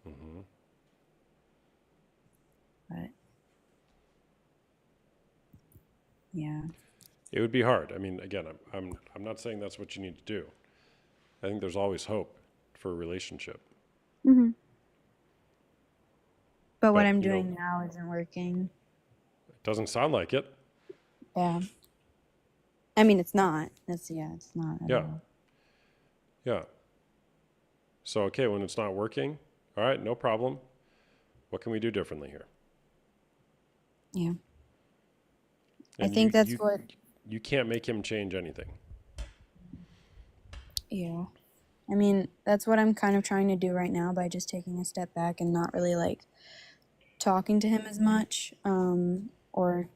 Mm-hmm. But yeah. It would be hard. I mean, again, I'm not saying that's what you need to do. I think there's always hope for a relationship. hmm But what But, I'm you know, doing now isn't working. it doesn't sound like it. Yeah. I mean, it's not. It's not at Yeah. all. Yeah. So, okay, when it's not working, all right, no problem. What can we do differently here? Yeah. I And think that's what. you can't make him change anything. Yeah. I mean, that's what I'm kind of trying to do right now by just taking a step back and not really like talking to him as much, or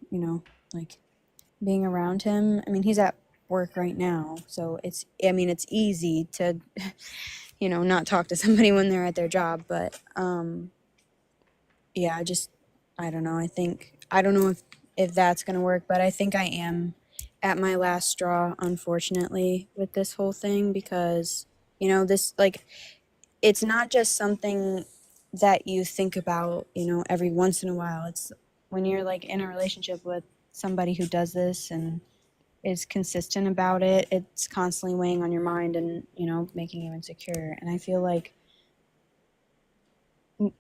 like being around him. I mean, he's at work right now, so it's easy to not talk to somebody when they're at their job, but yeah, I don't know. I don't know if that's going to work, but I think I am at my last straw, unfortunately, with this whole thing, because this, like, it's not just something that you think about, every once in a while. It's when you're like in a relationship with somebody who does this and is consistent about it, it's constantly weighing on your mind and, making you insecure. And I feel like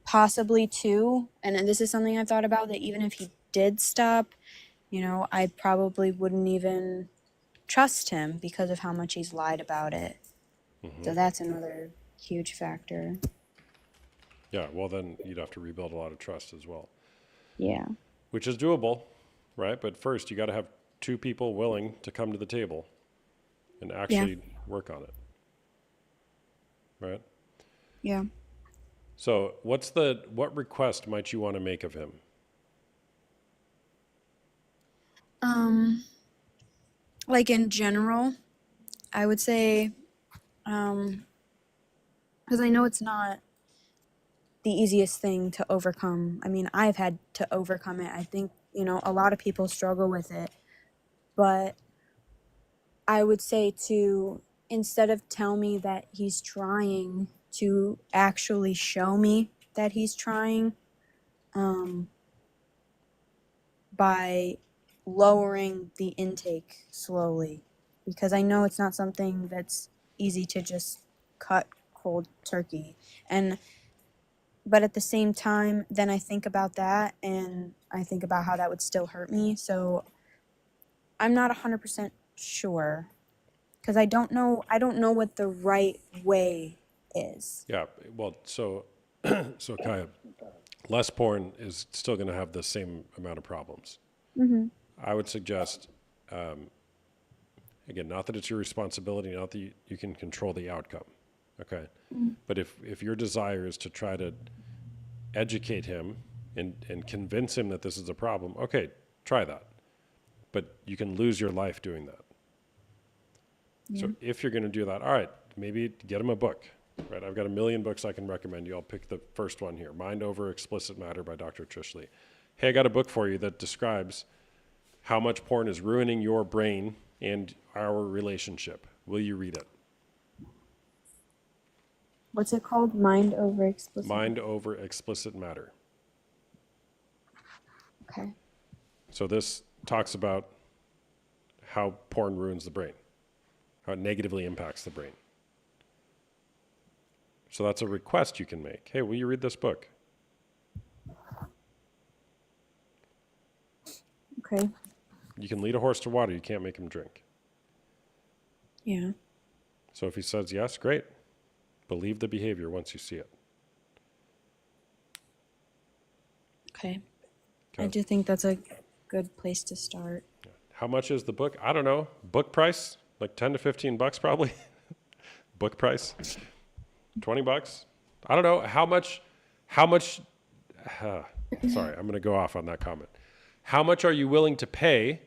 possibly too, and this is something I've thought about, that even if he did stop, You know, I probably wouldn't even trust him because of how much he's lied about it. So that's another huge factor. Yeah, well, then you'd have to rebuild a lot of trust as well, Yeah. which is doable, right? But first, you got to have two people willing to come to the table and actually work on it, right? Yeah. So, what request might you want to make of him? Like in general, I would say, because I know it's not the easiest thing to overcome. I mean, I've had to overcome it. I think, you know, a lot of people struggle with it. But I would say to, instead of tell me that he's trying, to actually show me that he's trying, by lowering the intake slowly, because I know it's not something that's easy to just cut cold turkey. And but at the same time, then I think about that and I think about how that would still hurt me. So I'm not 100% sure because I don't know what the right way is. Yeah, well, so so Kaya, less porn is still going to have the same amount of problems. I would suggest, again, not that it's your responsibility, not that you can control the outcome, okay? But if your desire is to try to educate him and convince him that this is a problem, okay, try that. But you can lose your life doing that. So if you're going to do that, all right, maybe get him a book, right? I've got a million books I can recommend you. I'll pick the first one here, Mind Over Explicit Matter by Dr. Trish Lee. Hey, I got a book for you that describes how much porn is ruining your brain and our relationship. Will you read it? What's it called? Mind over explicit. Mind Over Explicit Matter. Okay. So this talks about how porn ruins the brain, how it negatively impacts the brain. So that's a request you can make. Hey, will you read this book? Okay. You can lead a horse to water. You can't make him drink. Yeah. So if he says yes, great. Believe the behavior once you see it. Okay. I Okay. do think that's a good place to start. How much is the book? I don't know. Book price? Like 10 to 15 bucks probably. Book price? 20 bucks? I don't know. Sorry, I'm going to go off on that comment. How much are you willing to pay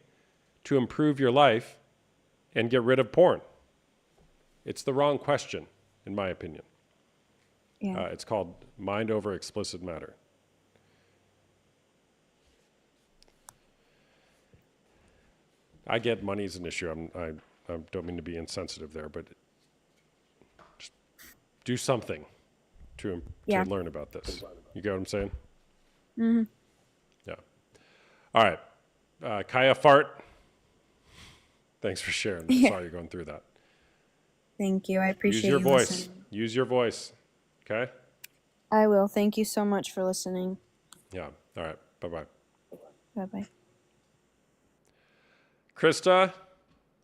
to improve your life and get rid of porn? It's the wrong question, in my opinion. Yeah. It's called Mind Over Explicit Matter. I get money's an issue. I don't mean to be insensitive there, but just do something to Yeah. learn about this. You get what I'm saying? Mm-hmm. Yeah. All right. Kaya Fart, thanks for sharing that. Sorry you're going through that. Thank you. I appreciate Use your you voice. listening. Use your voice. Okay? I will. Thank you so much for listening. Yeah. All right. Bye-bye. Bye-bye. Krista,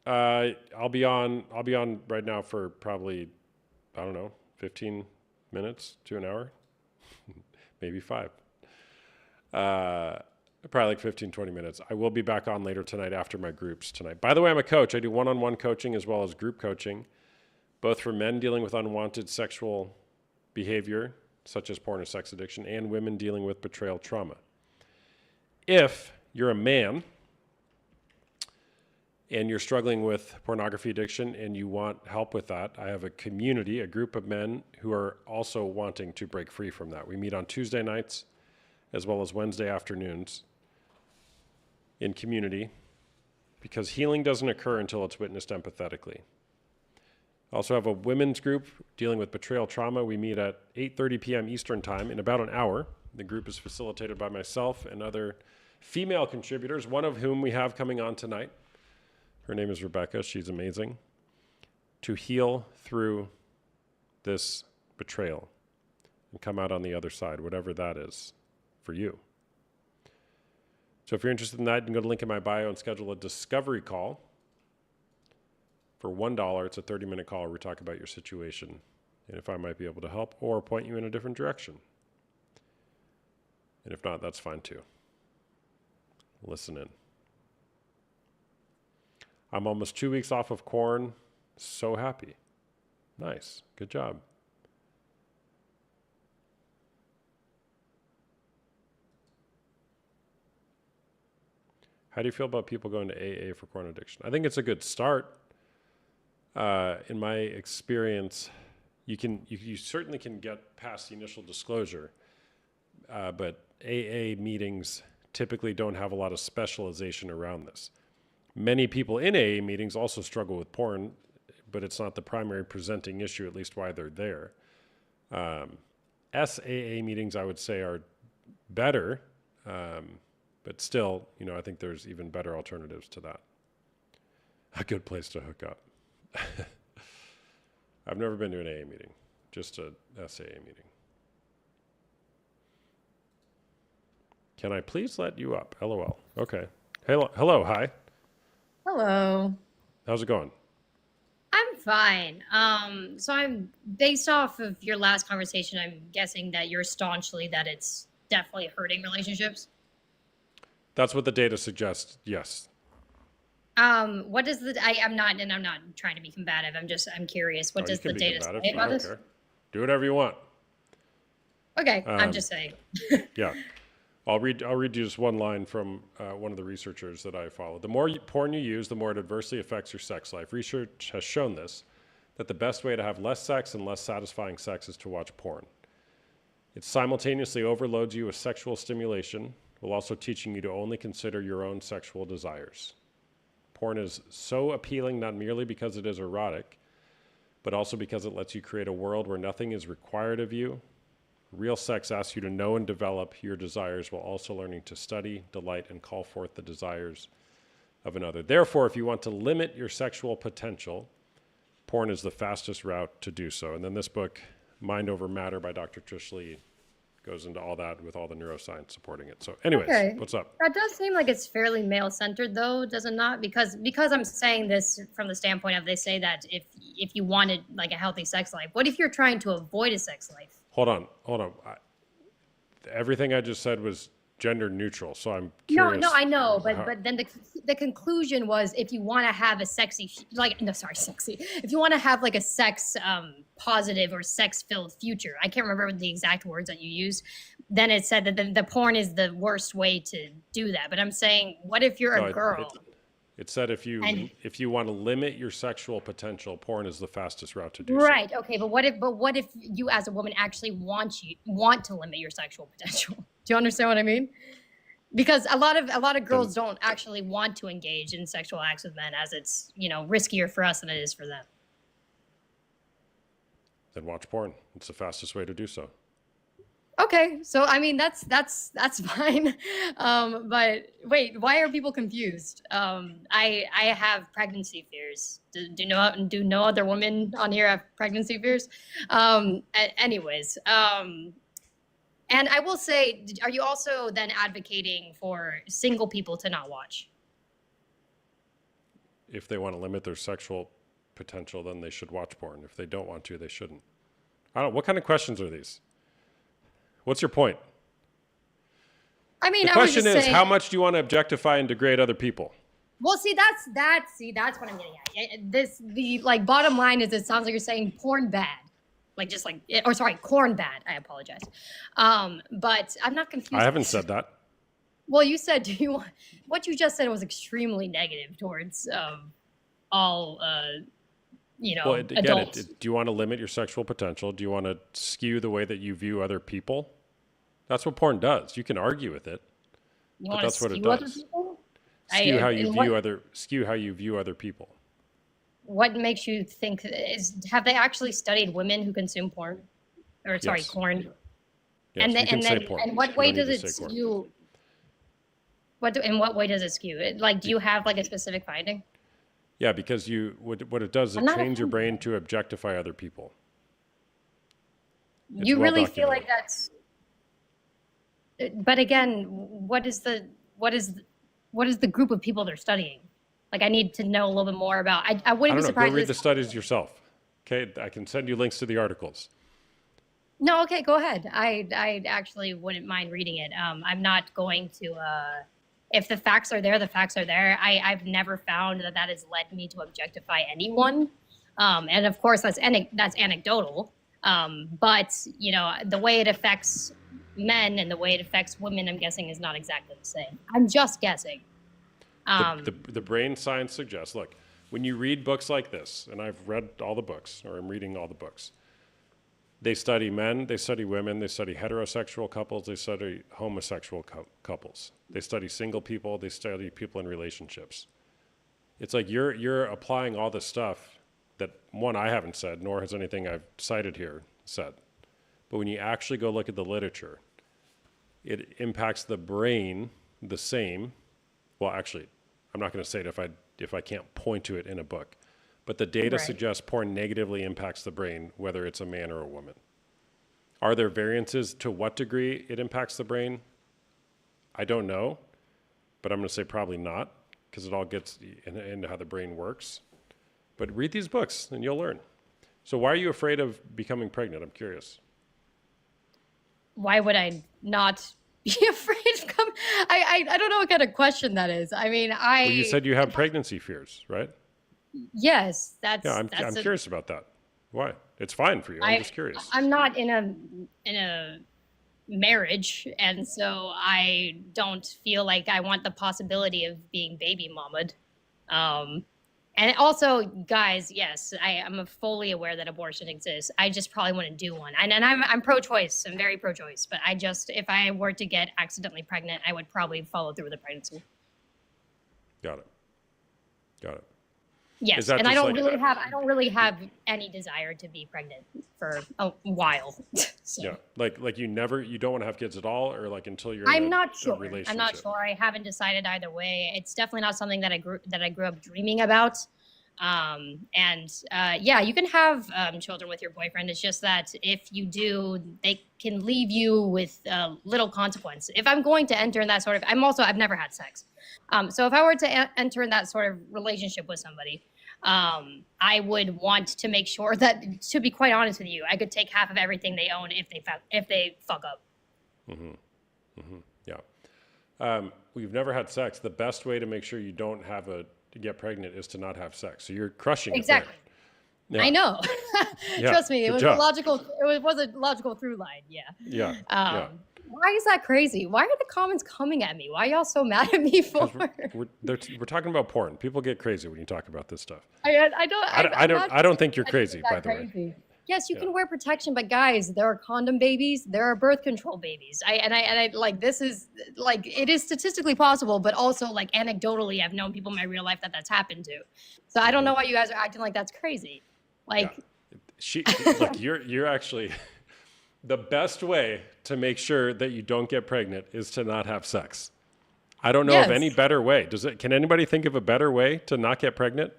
I'll be on right now for probably, I don't know, 15 minutes to an hour, maybe 5. Probably like 15, 20 minutes. I will be back on later tonight after my groups tonight. By the way, I'm a coach. I do one-on-one coaching as well as group coaching, both for men dealing with unwanted sexual behavior, such as porn or sex addiction, and women dealing with betrayal trauma. If you're a man and you're struggling with pornography addiction and you want help with that, I have a community, a group of men who are also wanting to break free from that. We meet on Tuesday nights as well as Wednesday afternoons in community because healing doesn't occur until it's witnessed empathetically. I also have a women's group dealing with betrayal trauma. We meet at 8:30 p.m. Eastern Time in about an hour. The group is facilitated by myself and other female contributors, one of whom we have coming on tonight. Her name is Rebecca. She's amazing. To heal through this betrayal and come out on the other side, whatever that is for you. So if you're interested in that, you can go to the link in my bio and schedule a discovery call. For $1, it's a 30-minute call where we talk about your situation and if I might be able to help or point you in a different direction. And if not, that's fine too. Listen in. I'm almost 2 weeks off of corn. So happy. Nice. Good job. How do you feel about people going to AA for corn addiction? I think it's a good start. In my experience, you certainly can get past the initial disclosure, but AA meetings typically don't have a lot of specialization around this. Many people in AA meetings also struggle with porn, but it's not the primary presenting issue, at least why they're there. SAA meetings, I would say, are better, but still, I think there's even better alternatives to that. A good place to hook up. I've never been to an AA meeting, just a SAA meeting. Can I please let you up? LOL. Okay. Hello, hi. Hello. How's it going? I'm fine. So I'm based off of your last conversation, I'm guessing that you're staunchly that it's definitely hurting relationships. That's what the data suggests, yes. What does I'm not trying to be combative. I'm curious. What does the data say about this? Care. Do whatever you want. Okay, I'm just saying. Yeah. I'll read you just one line from one of the researchers that I follow. The more porn you use, the more it adversely affects your sex life. Research has shown this, that the best way to have less sex and less satisfying sex is to watch porn. It simultaneously overloads you with sexual stimulation, while also teaching you to only consider your own sexual desires. Porn is so appealing not merely because it is erotic, but also because it lets you create a world where nothing is required of you. Real sex asks you to know and develop your desires while also learning to study, delight, and call forth the desires of another. Therefore, if you want to limit your sexual potential, porn is the fastest route to do so. And then this book, Mind Over Matter by Dr. Trish Lee, goes into all that with all the neuroscience supporting it. So anyways, Okay. What's up? That does seem like it's fairly male-centered, though, does it not? Because I'm saying this from the standpoint of they say that if you wanted like a healthy sex life, what if you're trying to avoid a sex life? Hold on. Everything I just said was gender neutral, so I'm curious. No, I know, how- but then the conclusion was if you want to have a sexy, if you want to have like a sex positive or sex filled future, I can't remember the exact words that you used. Then it said that the porn is the worst way to do that. But I'm saying, what if you're No, a girl? It said if you want to limit your sexual potential, porn is the fastest route to do Right. Okay. But what if you as a woman actually want to limit your sexual potential? Do you understand what I mean? Because a lot of girls don't actually want to engage in sexual acts with men, as it's riskier for us than it is for them. Then watch porn. It's the fastest way to do so. Okay, so I mean that's fine, but wait, why are people confused? I have pregnancy fears. Do no other women on here have pregnancy fears? Anyways, and I will say, are you also then advocating for single people to not watch? If they want to limit their sexual potential, then they should watch porn. If they don't want to, they shouldn't. I don't. What kind of questions are these? What's your point? I mean, The I was question just is, saying, how much do you want to objectify and degrade other people? well, that's what I'm getting at. The bottom line is, it sounds like you're saying porn bad, corn bad. I apologize, but I'm not confused. I haven't said that. Well, you said what you just said was extremely negative towards all Well, again, adults. do you want to limit your sexual potential? Do you want to skew the way that you view other people? That's what porn does. You can argue with it, You but wanna that's what it skew other does. people? Skew how you and view other people. What makes you think have they actually studied women who consume porn? Or sorry, Yes. corn? Yes, and you then can and say then porn. and what You way don't need does to it say corn. skew? In what way does it skew? Do you have like a specific finding? Yeah, because what it does is I'm it not trains your offended. brain to objectify other people. It's You well really feel documented. like that's. But again, what is the what is the group of people they're studying? Like, I need to know a little bit more about. I I wouldn't be don't know. Go surprised. read if the this- studies yourself. Okay, I can send you links to the articles. No, okay, go ahead. I actually wouldn't mind reading it. I'm not going to. If the facts are there, the facts are there. I've never found that that has led me to objectify anyone. And of course, that's anecdotal. But you know, the way it affects men and the way it affects women, I'm guessing, is not exactly the same. I'm just guessing. The brain science suggests, look, when you read books like this, and I've read all the books, or I'm reading all the books, they study men, they study women, they study heterosexual couples, they study homosexual couples. They study single people, they study people in relationships. It's like you're applying all this stuff that, one, I haven't said, nor has anything I've cited here said. But when you actually go look at the literature, it impacts the brain the same. Well, actually, I'm not going to say it if I can't point to it in a book. But the data Right. suggests porn negatively impacts the brain, whether it's a man or a woman. Are there variances to what degree it impacts the brain? I don't know, but I'm going to say probably not, because it all gets into how the brain works. But read these books and you'll learn. So why are you afraid of becoming pregnant? I'm curious. Why would I not be afraid of coming? I don't know what kind of question that is. I mean, Well, you said you have pregnancy fears, right? yes, that's Yeah, I'm that's a- curious about that. Why? It's fine for you. I'm just curious. I'm not in a marriage, and so I don't feel like I want the possibility of being baby mamaed. And also, guys, yes, I am fully aware that abortion exists. I just probably wouldn't do one. And I'm pro-choice. I'm very pro-choice. But I just, if I were to get accidentally pregnant, I would probably follow through with the pregnancy. Got it. Got it. Yes, that and I just don't like- I don't really have any desire to be pregnant for a while. So. Yeah, like you don't want to have kids at all, or like until you're. I'm in not a sure. relationship. I'm not sure. I haven't decided either way. It's definitely not something that I grew up dreaming about. Yeah, you can have children with your boyfriend. It's just that if you do, they can leave you with little consequence. If I'm going to enter in that sort of, I've never had sex. So if I were to enter in that sort of relationship with somebody, I would want to make sure that, to be quite honest with you, I could take half of everything they own if they fuck up. Yeah. We've never had sex. The best way to make sure you don't to get pregnant is to not have sex. So you're crushing Exactly. it there. Yeah. I know. Yeah, Trust me, it good was job. a logical. It was a logical through line. Yeah. Yeah. Yeah. Why is that crazy? Why are the comments coming at me? Why are y'all so mad at me for? We're talking about porn. People get crazy when you talk about this stuff. I don't think you're crazy, by the way. Yes, you can wear protection, but guys, there are condom babies, there are birth control babies. I like, this is like, it is statistically possible, but also like anecdotally, I've known people in my real life that's happened to. So I don't know why you guys are acting like that's crazy. Like, Look, you're actually the best way to make sure that you don't get pregnant is to not have sex. I don't know of any better way. Can anybody think of a better way to not get pregnant?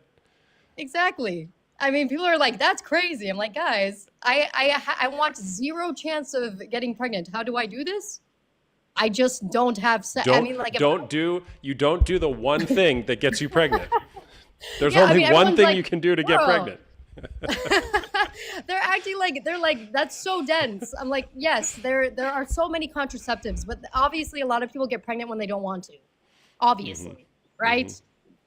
exactly. I mean, people are like, that's crazy. I'm like, guys, I want zero chance of getting pregnant. How do I do this? I just don't have sex. I mean, like, you don't do the one thing that gets you pregnant. There's Yeah, I only mean, one everyone's thing like, you can do to get "Bro." pregnant. They're acting like that's so dense. I'm like, yes, there are so many contraceptives, but obviously a lot of people get pregnant when they don't want to. Obviously, right?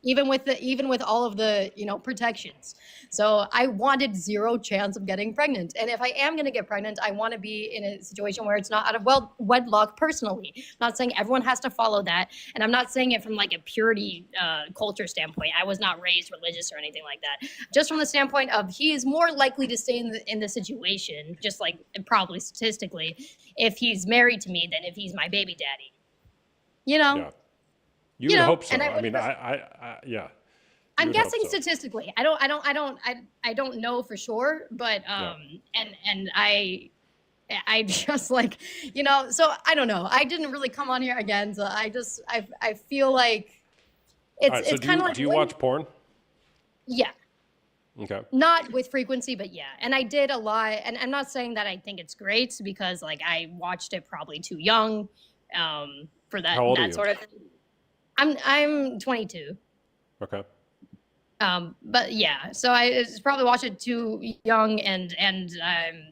Even with all of the protections. So I wanted zero chance of getting pregnant, and if I am going to get pregnant, I want to be in a situation where it's not out of wedlock. Personally, I'm not saying everyone has to follow that, and I'm not saying it from like a purity culture standpoint. I was not raised religious or anything like that. Just from the standpoint of he is more likely to stay in the situation, just like probably statistically, if he's married to me than if he's my baby daddy. Yeah. You would know, hope so. and I I would- mean, yeah. I'm would hope guessing so. statistically. I don't know for sure, but and I just like, so I don't know. I didn't really come on here again, so I feel like All right, so it's kind of like do you when- watch porn? Yeah, Okay. not with frequency, but yeah. And I did a lot, and I'm not saying that I think it's great because like I watched it probably too young for that How old are that you? sort of thing. I'm 22. Okay. But yeah, so I probably watched it too young, and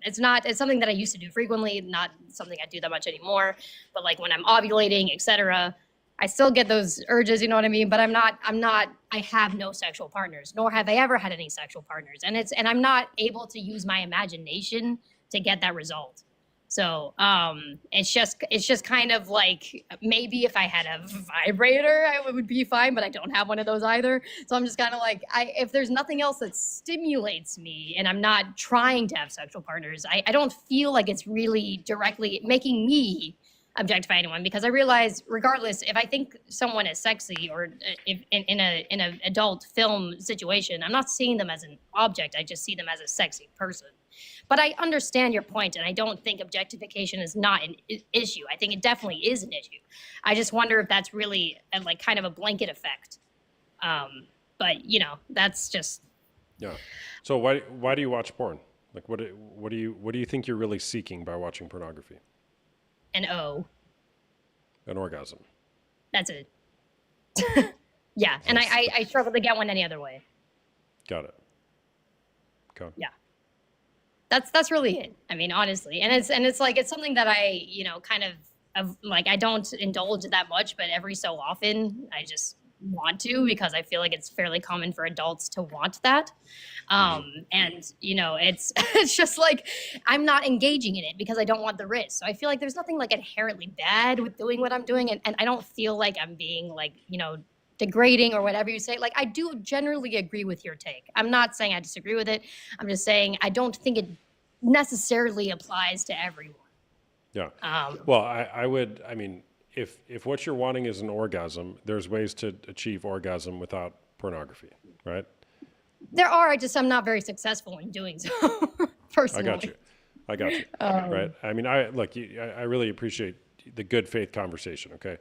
it's something that I used to do frequently, not something I do that much anymore. But like when I'm ovulating, etc., I still get those urges, you know what I mean? But I have no sexual partners, nor have I ever had any sexual partners, and I'm not able to use my imagination to get that result. So it's just kind of like maybe if I had a vibrator, I would be fine, but I don't have one of those either. So I'm just kind of like, if there's nothing else that stimulates me and I'm not trying to have sexual partners, I don't feel like it's really directly making me objectify anyone, because I realize regardless, if I think someone is sexy, or if in a adult film situation, I'm not seeing them as an object. I just see them as a sexy person. But I understand your point, and I don't think objectification is not an issue. I think it definitely is an issue. I just wonder if that's really like kind of a blanket effect. But that's just. Yeah. So why do you watch porn? Like what do you think you're really seeking by watching pornography? An An orgasm. That's it. Yeah, and I struggle to get one any other way. Got it. Okay. Yeah. That's really it. I mean, honestly, and it's like it's something that I kind of like I don't indulge that much, but every so often I just want to, because I feel like it's fairly common for adults to want that. And it's it's just like I'm not engaging in it because I don't want the risk. So I feel like there's nothing like inherently bad with doing what I'm doing, and I don't feel like I'm being like degrading or whatever you say. Like, I do generally agree with your take. I'm not saying I disagree with it. I'm just saying I don't think it necessarily applies to everyone. Yeah. Well, I mean, if what you're wanting is an orgasm, there's ways to achieve orgasm without pornography, right? There are, I'm not very successful in doing so, personally. I got you. Right. I mean, I really appreciate the good faith conversation. Okay.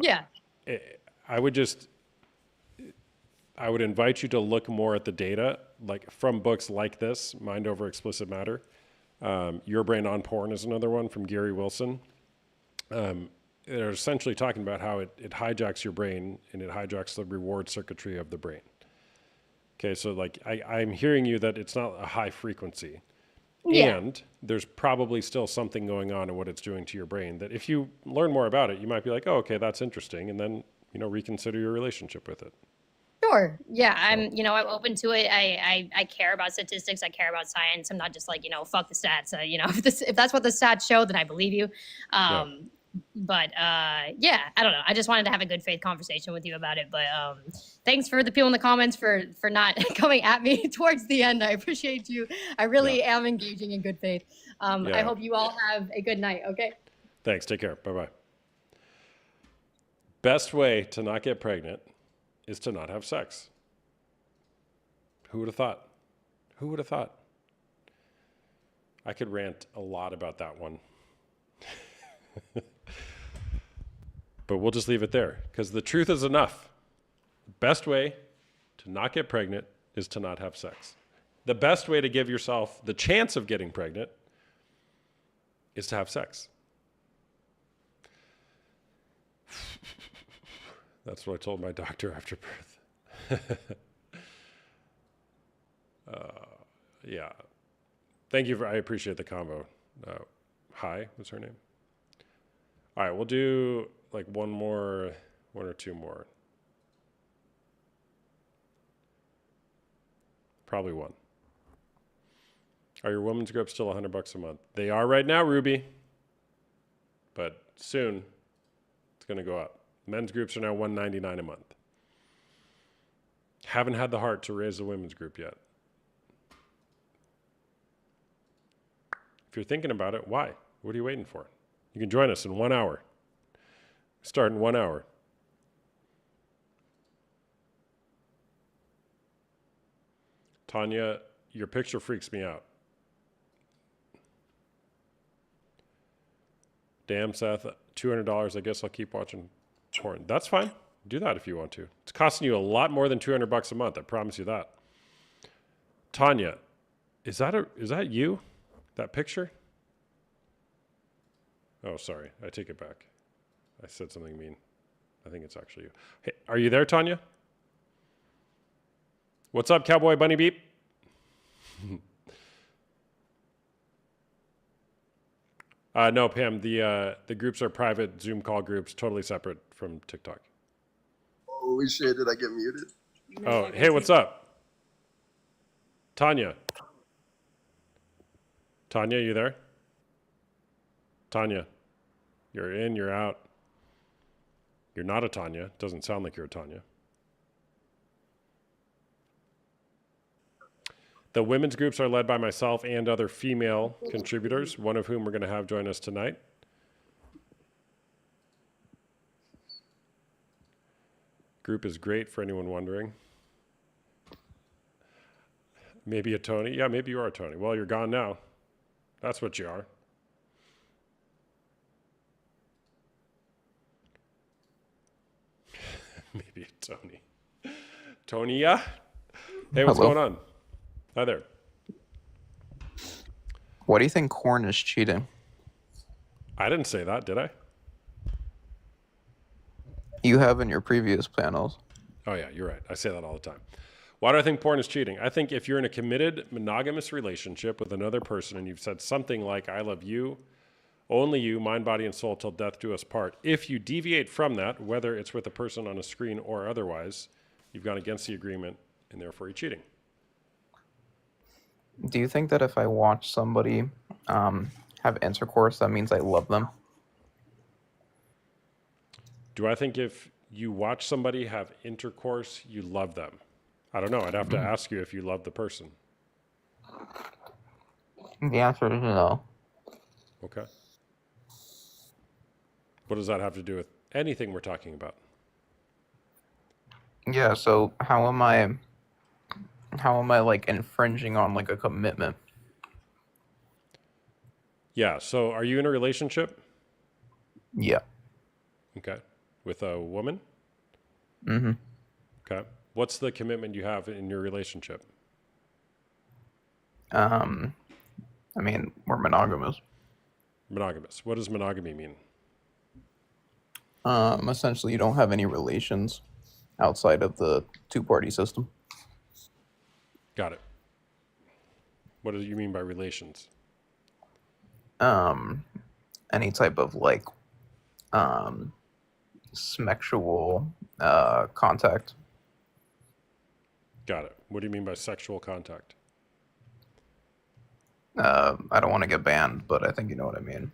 Yeah. I would invite you to look more at the data, like from books like this, Mind Over Explicit Matter. Your Brain on Porn is another one from Gary Wilson. They're essentially talking about how it hijacks your brain and it hijacks the reward circuitry of the brain. Okay, so like I'm hearing you that it's not a high frequency. Yeah. And there's probably still something going on in what it's doing to your brain that if you learn more about it, you might be like, oh, okay, that's interesting. And then, reconsider your relationship with it. Sure. Yeah. I'm open to it. I care about statistics. I care about science. I'm not just like, fuck the stats. If that's what the stats show, then I believe you. But yeah, I don't know. I just wanted to have a good faith conversation with you about it. But thanks for the people in the comments for not coming at me towards the end. I appreciate you. I really am engaging in good faith. I hope you all have a good night. Okay. Thanks. Take care. Bye-bye. Best way to not get pregnant is to not have sex. Who would have thought? Who would have thought? I could rant a lot about that one. But we'll just leave it there because the truth is enough. The best way to not get pregnant is to not have sex. The best way to give yourself the chance of getting pregnant is to have sex. That's what I told my doctor after birth. Yeah. Thank you. I appreciate the combo. Hi, what's her name? All right, we'll do like one or two more. Probably one. Are your women's groups still $100 a month? They are right now, Ruby. But soon, it's going to go up. Men's groups are now $199 a month. Haven't had the heart to raise the women's group yet. If you're thinking about it, why? What are you waiting for? You can join us in 1 hour. Start in 1 hour. Tanya, your picture freaks me out. Damn, Seth, $200. I guess I'll keep watching porn. That's fine. Do that if you want to. It's costing you a lot more than $200 a month. I promise you that. Tanya, is that you? That picture? Oh, sorry. I take it back. I said something mean. I think it's actually you. Hey, are you there, Tanya? What's up, Cowboy Bunny Beep? No, Pam. The groups are private Zoom call groups, totally separate from TikTok. Holy shit! Did I get muted? Oh, hey, what's up, Tanya? Tanya, you there? Tanya, you're in, you're out. You're not a Tanya. Doesn't sound like you're a Tanya. The women's groups are led by myself and other female contributors, one of whom we're going to have join us tonight. Group is great for anyone wondering. Maybe a Tony. Yeah, maybe you are a Tony. Well, you're gone now. That's what you are. Maybe a Tony. Tony, yeah? Hey, what's Hello. going on? Hi there. Why do you think corn is cheating? I didn't say that, did I? You have in your previous panels. Oh, yeah, you're right. I say that all the time. Why do I think porn is cheating? I think if you're in a committed monogamous relationship with another person and you've said something like, I love you, only you, mind, body, and soul till death do us part, if you deviate from that, whether it's with a person on a screen or otherwise, you've gone against the agreement and therefore you're cheating. Do you think that if I watch somebody have intercourse, that means I love them? Do I think if you watch somebody have intercourse, you love them? I don't know. I'd have to ask you if you love the person. The answer is no. Okay. What does that have to do with anything we're talking about? Yeah, so how am I like infringing on like a commitment? Yeah. So are you in a relationship? Yeah. Okay. With a woman? Mm-hmm. Okay. What's the commitment you have in your relationship? I mean, we're monogamous. Monogamous. What does monogamy mean? Essentially you don't have any relations outside of the two-party system. Got it. What do you mean by relations? Any type of like sexual contact. Got it. What do you mean by sexual contact? I don't want to get banned, but I think you know what I mean.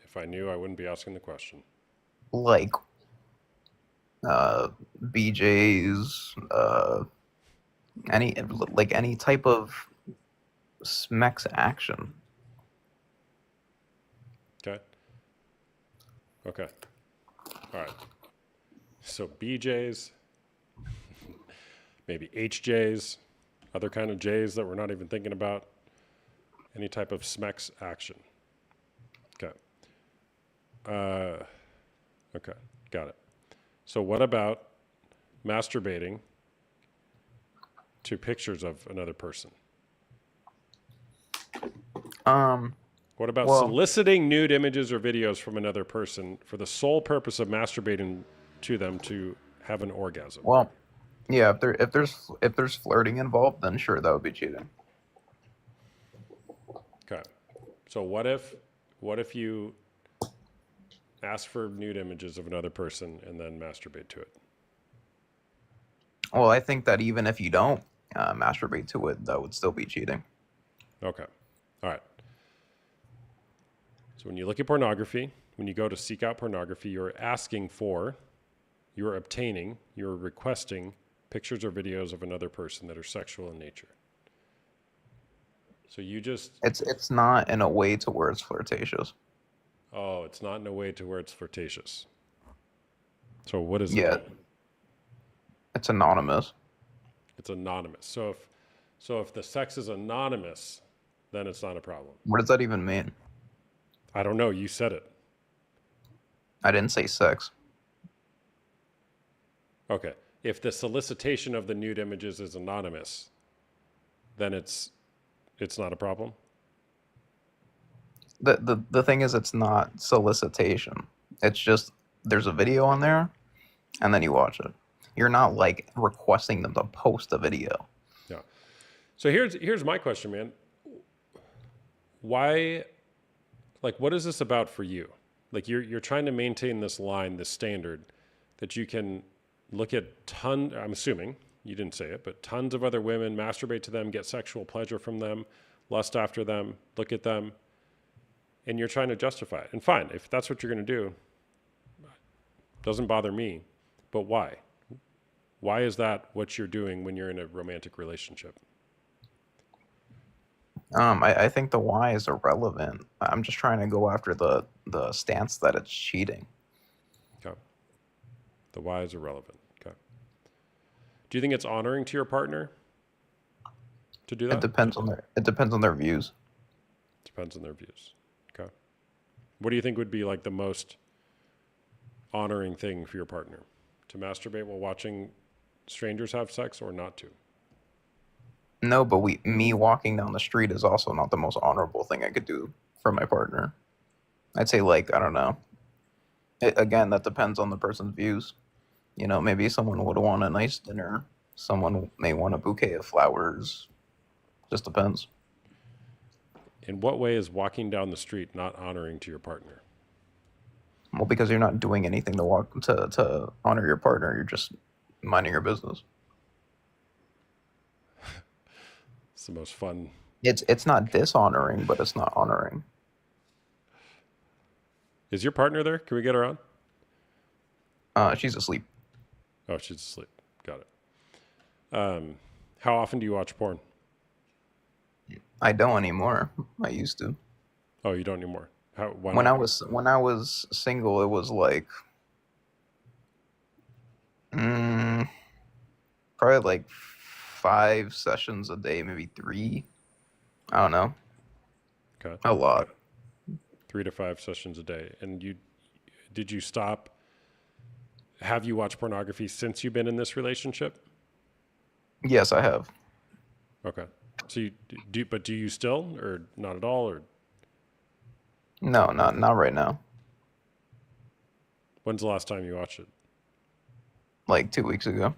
If I knew, I wouldn't be asking the question. Like BJ's, any type of smex action. Okay. Okay. All right. So BJ's, maybe HJ's, other kind of J's that we're not even thinking about. Any type of smex action. Okay. Okay. Got it. So what about masturbating to pictures of another person? What about Well- soliciting nude images or videos from another person for the sole purpose of masturbating to them to have an orgasm? Well, yeah, if there's flirting involved, then sure, that would be cheating. Okay. So what if you ask for nude images of another person and then masturbate to it? Well, I think that even if you don't masturbate to it, that would still be cheating. Okay. All right. So when you look at pornography, when you go to seek out pornography, you're asking for, you're obtaining, you're requesting pictures or videos of another person that are sexual in nature. So you just, It's not in a way to where it's flirtatious. oh, it's not in a way to where it's flirtatious. So what is Yeah. it? It's anonymous. It's anonymous. So if the sex is anonymous, then it's not a problem. What does that even mean? I don't know. You said it. I didn't say sex. Okay. If the solicitation of the nude images is anonymous, then it's not a problem. The thing is, it's not solicitation. It's just there's a video on there, and then you watch it. You're not like requesting them to post a video. Yeah. So here's my question, man. Why, like, what is this about for you? Like, you're trying to maintain this line, this standard, that you can look at I'm assuming, you didn't say it, but tons of other women, masturbate to them, get sexual pleasure from them, lust after them, look at them, and you're trying to justify it. And fine, if that's what you're going to do, doesn't bother me, but why? Why is that what you're doing when you're in a romantic relationship? I think the why is irrelevant. I'm just trying to go after the stance that it's cheating. Okay. The why is irrelevant. Okay. Do you think it's honoring to your partner to do that? It depends on their views. Depends on their views. Okay. What do you think would be like the most honoring thing for your partner? To masturbate while watching strangers have sex, or not to? No, but me walking down the street is also not the most honorable thing I could do for my partner. I'd say, like, I don't know. Again, that depends on the person's views. You know, maybe someone would want a nice dinner. Someone may want a bouquet of flowers. Just depends. In what way is walking down the street not honoring to your partner? Well, because you're not doing anything to honor your partner. You're just minding your business. It's the most fun. It's not dishonoring, but it's not honoring. Is your partner there? Can we get her on? She's asleep. Oh, she's asleep. Got it. How often do you watch porn? I don't anymore. I used to. Oh, you don't anymore. Why When not? I was single, it was like probably like 5 sessions a day, maybe 3. I don't know. Okay. A lot. 3 to 5 sessions a day. And did you stop? Have you watched pornography since you've been in this relationship? Yes, I have. Okay. So do you still, or not at all, or No, not right now. when's the last time you watched it? Like 2 weeks ago.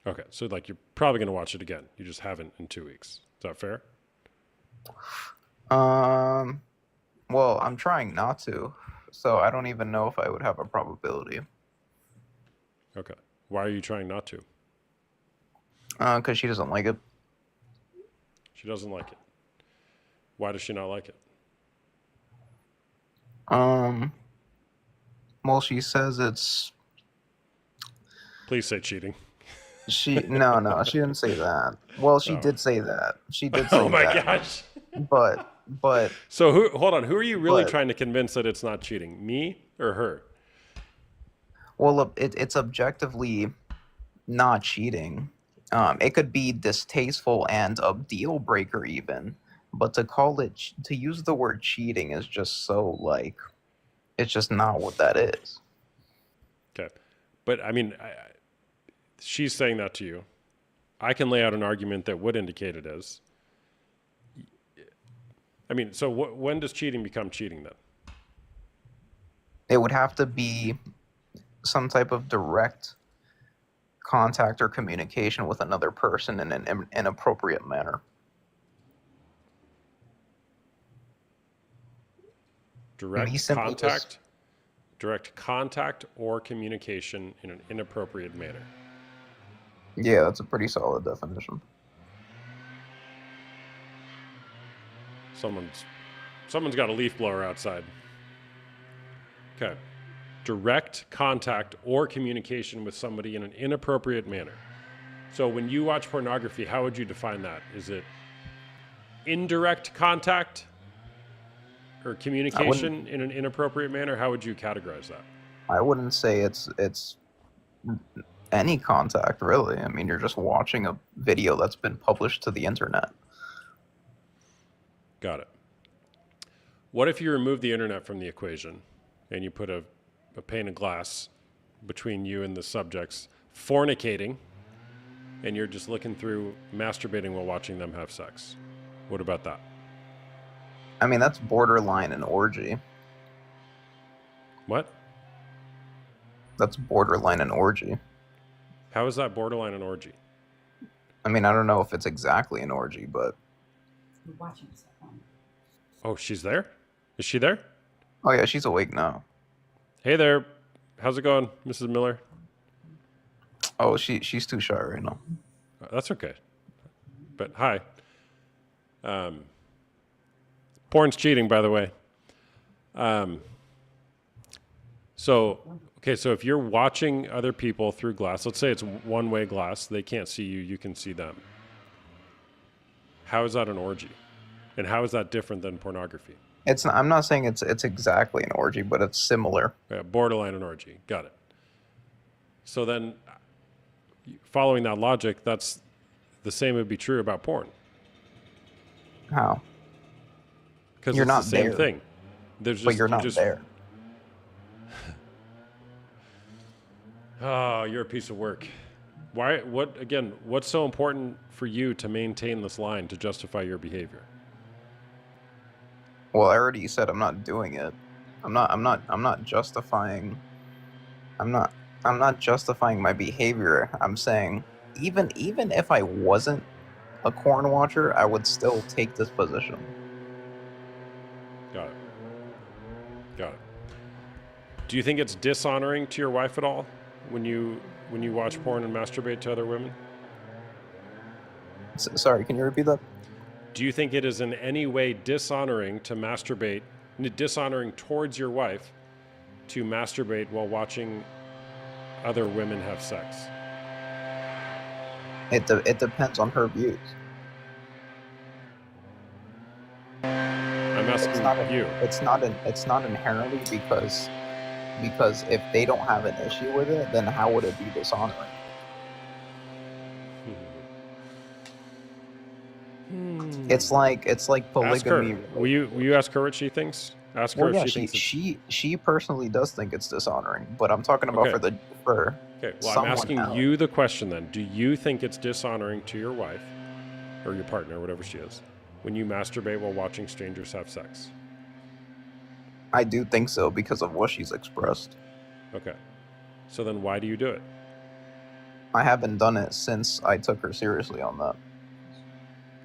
Okay. So like you're probably going to watch it again. You just haven't in 2 weeks. Is that fair? Well, I'm trying not to. So I don't even know if I would have a probability. Okay. Why are you trying not to? Because she doesn't like it. She doesn't like it. Why does she not like it? Well, she says it's Please say cheating. no, she didn't say that. Well, she Oh. did say that. She did say Oh my that. gosh. But So hold on. Who are you really But- trying to convince that it's not cheating? Me or her? well, look, it's objectively not cheating. It could be distasteful and a deal breaker even, but to use the word cheating is just so like, it's just not what that is. Okay. But I mean, she's saying that to you. I can lay out an argument that would indicate it is. I mean, so when does cheating become cheating then? It would have to be some type of direct contact or communication with another person in an inappropriate manner. Direct simply just- contact? Direct contact or communication in an inappropriate manner. Yeah, that's a pretty solid definition. Someone's got a leaf blower outside. Okay. Direct contact or communication with somebody in an inappropriate manner. So when you watch pornography, how would you define that? Is it indirect contact or communication in an inappropriate manner? How would you categorize that? I wouldn't say it's any contact really. I mean, you're just watching a video that's been published to the internet. Got it. What if you remove the internet from the equation and you put a pane of glass between you and the subjects fornicating, and you're just looking through masturbating while watching them have sex? What about that? I mean, that's borderline an orgy. What? That's borderline an orgy. How is that borderline an orgy? I mean, I don't know if it's exactly an orgy, but Oh, she's there? Is she there? oh yeah, she's awake now. Hey there. How's it going, Mrs. Miller? Oh, she's too shy right now. That's okay. But hi. Porn's cheating, by the way. So if you're watching other people through glass, let's say it's one-way glass, they can't see you, you can see them. How is that an orgy? And how is that different than pornography? It's not, I'm not saying it's exactly an orgy, but it's similar. Yeah, borderline an orgy. Got it. So then, following that logic, that's the same would be true about porn. How? Because You're it's not the same there. thing. There's just, But you're you not just, there. Oh, you're a piece of work. Why? What? Again? What's so important for you to maintain this line to justify your behavior? Well, I already said I'm not doing it. I'm not justifying. I'm not justifying my behavior. I'm saying even if I wasn't a corn watcher, I would still take this position. Got it. Got it. Do you think it's dishonoring to your wife at all when you watch porn and masturbate to other women? Sorry, can you repeat that? Do you think it is in any way dishonoring to masturbate, dishonoring towards your wife to masturbate while watching other women have sex? It depends on her views. I'm asking you. It's not inherently because if they don't have an issue with it, then how would it be dishonoring? It's like Ask her. polygamy. Will you ask her what she thinks? Ask her Well, yeah, if she thinks she personally does think it's dishonoring, but I'm talking about Okay. for Okay, well, I'm someone asking else. you the question then. Do you think it's dishonoring to your wife or your partner, whatever she is, when you masturbate while watching strangers have sex? I do think so because of what she's expressed. Okay. So then why do you do it? I haven't done it since I took her seriously on that.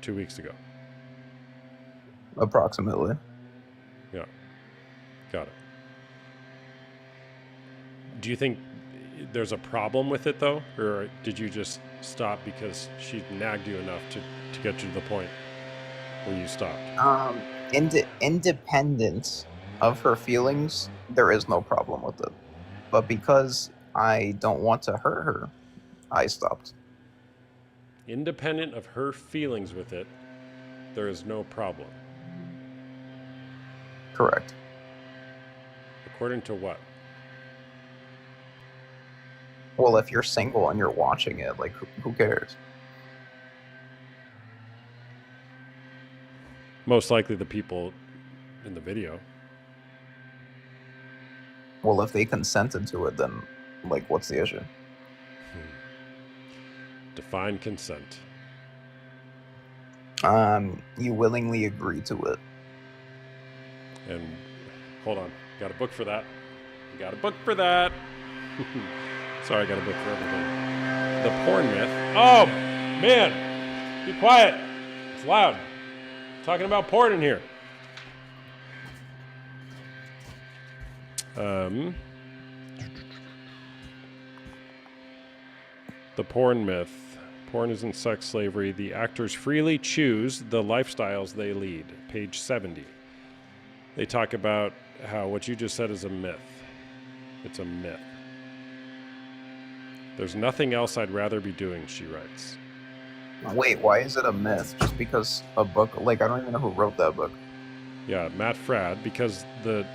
2 weeks ago. Approximately. Yeah. Got it. Do you think there's a problem with it though? Or did you just stop because she nagged you enough to get you to the point where you stopped? Independent of her feelings, there is no problem with it. But because I don't want to hurt her, I stopped. Independent of her feelings with it, there is no problem. Correct. According to what? Well, if you're single and you're watching it, like, who cares? Most likely the people in the video. Well, if they consented to it, then, like, what's the issue? Define consent. You willingly agree to it. And hold on, got a book for that. Got a book for that. Sorry, I got a book for everything. The porn myth. Oh, man. Be quiet. It's loud. Talking about porn in here. The porn myth. Porn isn't sex slavery. The actors freely choose the lifestyles they lead. Page 70. They talk about how what you just said is a myth. It's a myth. There's nothing else I'd rather be doing, she writes. Wait, why is it a myth? Just because a book, like, I don't even know who wrote that book. Yeah, Matt Fradd, because the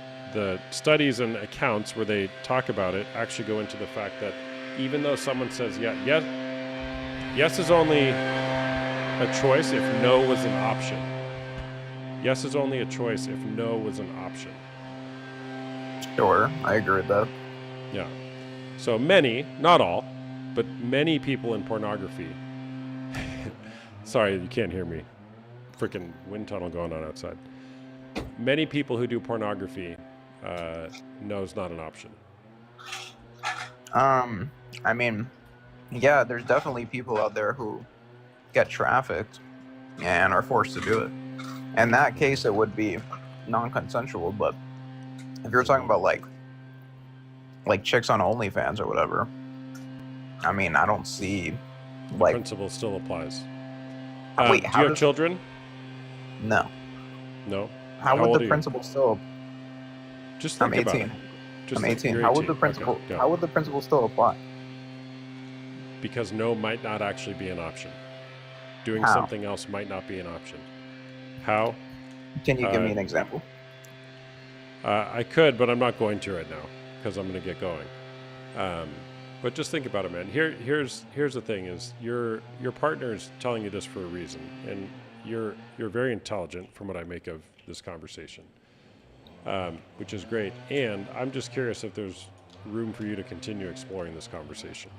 studies and accounts where they talk about it actually go into the fact that even though someone says yes is only a choice if no was an option. Yes is only a choice if no was an option. Sure, I agree with that. Yeah. So many, not all, but many people in pornography. Sorry, you can't hear me. Freaking wind tunnel going on outside. Many people who do pornography, no is not an option. I mean, yeah, there's definitely people out there who get trafficked and are forced to do it. In that case, it would be non-consensual. But if you're talking about like chicks on OnlyFans or whatever, I mean, I don't see The like principle still applies. wait, Do how you have does children? no? No. How How would old are the you? principle still? Just I'm think about 18. it. Just I'm think- 18. you're How would the 18. principle? Okay, go. How would the principle still apply? Because no might not actually be an option. Doing How? something else might not be an option. How? Can you give me Uh, an example? I could, but I'm not going to right now because I'm going to get going. But just think about it, man. Here's the thing: is your partner is telling you this for a reason, and you're very intelligent from what I make of this conversation, which is great. And I'm just curious if there's room for you to continue exploring this conversation.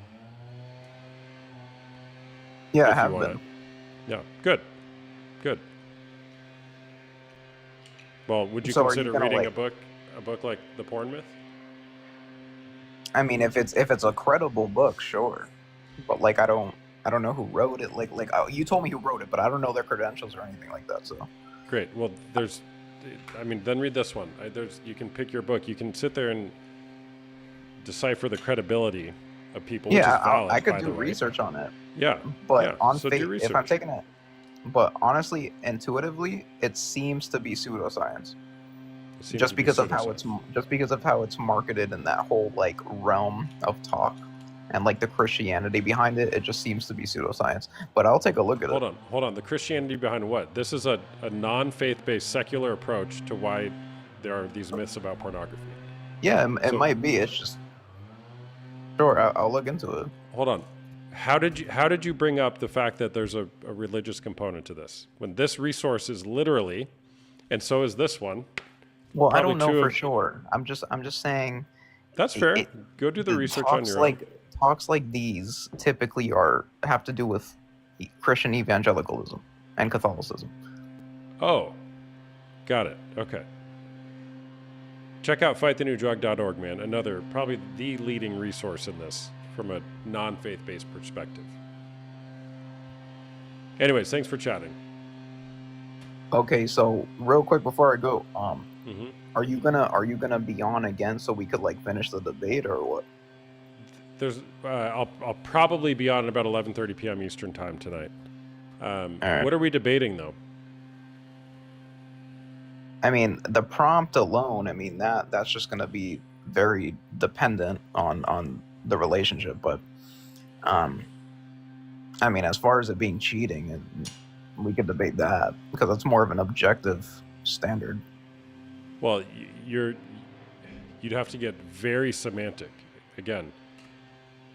Yeah, I if you have wanna- been. Yeah, good. Well, would you So are you consider gonna, reading like- a book like The Porn Myth? I mean, if it's a credible book, sure. But like, I don't know who wrote it. Like you told me who wrote it, but I don't know their credentials or anything like that. So Great. Well, then read this one. You can pick your book. You can sit there and decipher the credibility of people. yeah, which is valid, I could by do the way. research on it. Yeah. But yeah. on so do faith, if I'm research. taking it, but honestly, intuitively, it seems to be pseudoscience. It seems Just to be because of how it's marketed in that whole like realm of talk and like the Christianity behind it, it just seems to be pseudoscience. But I'll take a look at Hold it. on. The Christianity behind what? This is a non-faith-based secular approach to why there are these myths about pornography. Yeah, it So- might be. It's just sure. I'll look into it. Hold on. How did you bring up the fact that there's a religious component to this when this resource is literally, and so is this one? Well, I Probably don't know two for of- sure. I'm just saying. That's fair. it- Go do the research on talks your own. talks like these typically have to do with Christian evangelicalism and Catholicism. Oh, got it. Okay. Check out fightthenewdrug.org, man. Another, probably the leading resource in this from a non-faith-based perspective. Anyways, thanks for chatting. Okay, so real quick before I go, hmm are you gonna be on again so we could like finish the debate or what? I'll probably be on at about 11:30 p.m. Eastern time tonight. right. What are we debating though? I mean, the prompt alone, I mean that's just gonna be very dependent on the relationship, but I mean, as far as it being cheating, we could debate that because it's more of an objective standard. Well, you'd have to get very semantic. Again,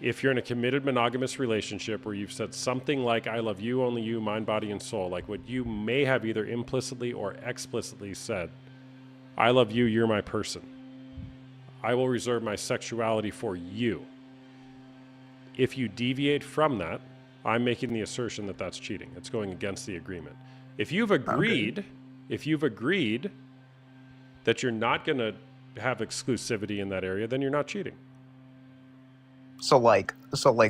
if you're in a committed monogamous relationship where you've said something like "I love you, only you, mind, body, and soul," like what you may have either implicitly or explicitly said, "I love you, you're my person. I will reserve my sexuality for you." If you deviate from that, I'm making the assertion that that's cheating. It's going against the agreement. If you've agreed that you're not going to have exclusivity in that area, then you're not cheating. So like,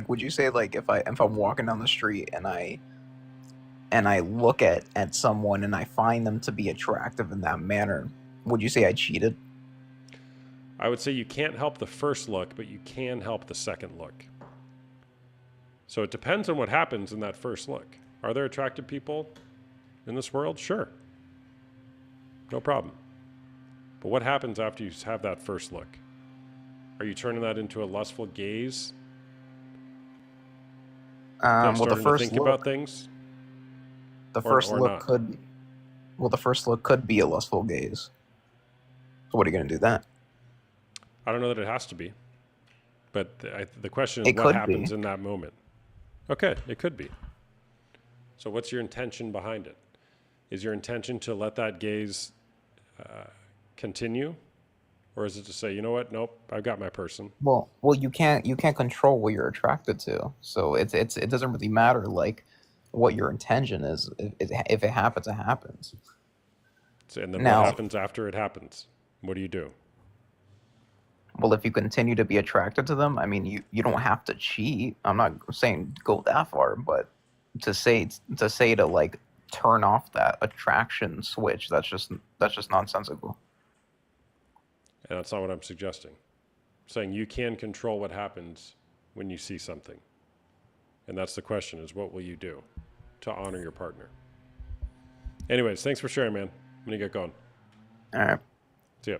would you say like if I'm walking down the street and I look at someone and I find them to be attractive in that manner, would you say I cheated? I would say you can't help the first look, but you can help the second look. So it depends on what happens in that first look. Are there attractive people in this world? Sure. No problem. But what happens after you have that first look? Are you turning that into a lustful gaze? Well, the Starting to first think look, about things? the or- first or look not? the first look could be a lustful gaze. So what are you gonna do then? I don't know that it has to be. But the question is It what could happens be. in that moment? Okay, it could be. So what's your intention behind it? Is your intention to let that gaze continue? Or is it to say, you know what? Nope, I've got my person. Well, you can't control what you're attracted to. So it doesn't really matter like what your intention is. If it happens, it happens. So, and then Now- what happens after it happens? What do you do? Well, if you continue to be attracted to them, I mean, you don't have to cheat. I'm not saying go that far, but to say to like turn off that attraction switch, that's just nonsensical. And that's not what I'm suggesting. I'm saying you can control what happens when you see something. And that's the question, is what will you do to honor your partner? Anyways, thanks for sharing, man. I'm going to get going. All right. See ya.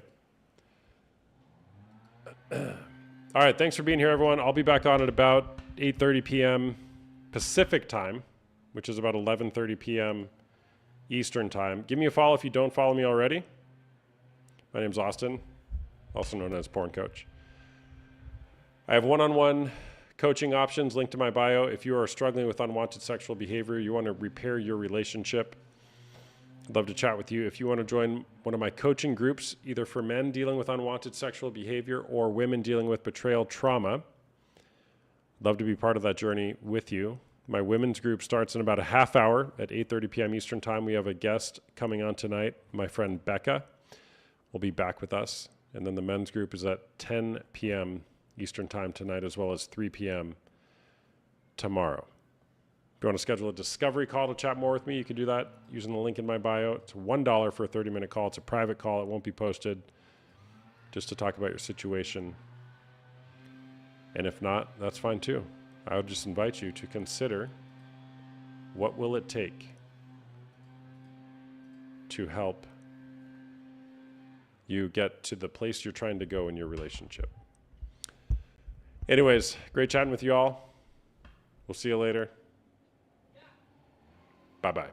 All right, thanks for being here, everyone. I'll be back on at about 8:30 p.m. Pacific time, which is about 11:30 p.m. Eastern time. Give me a follow if you don't follow me already. My name's Austin, also known as Porn Coach. I have one-on-one coaching options linked to my bio. If you are struggling with unwanted sexual behavior, you want to repair your relationship, I'd love to chat with you. If you want to join one of my coaching groups, either for men dealing with unwanted sexual behavior or women dealing with betrayal trauma, I'd love to be part of that journey with you. My women's group starts in about a half hour at 8:30 p.m. Eastern time. We have a guest coming on tonight. My friend Becca will be back with us. And then the men's group is at 10 p.m. Eastern time tonight, as well as 3 p.m. tomorrow. If you want to schedule a discovery call to chat more with me, you can do that using the link in my bio. It's $1 for a 30-minute call. It's a private call. It won't be posted, just to talk about your situation. And if not, that's fine too. I would just invite you to consider, what will it take to help you get to the place you're trying to go in your relationship. Anyways, great chatting with you all. We'll see you later. Bye-bye.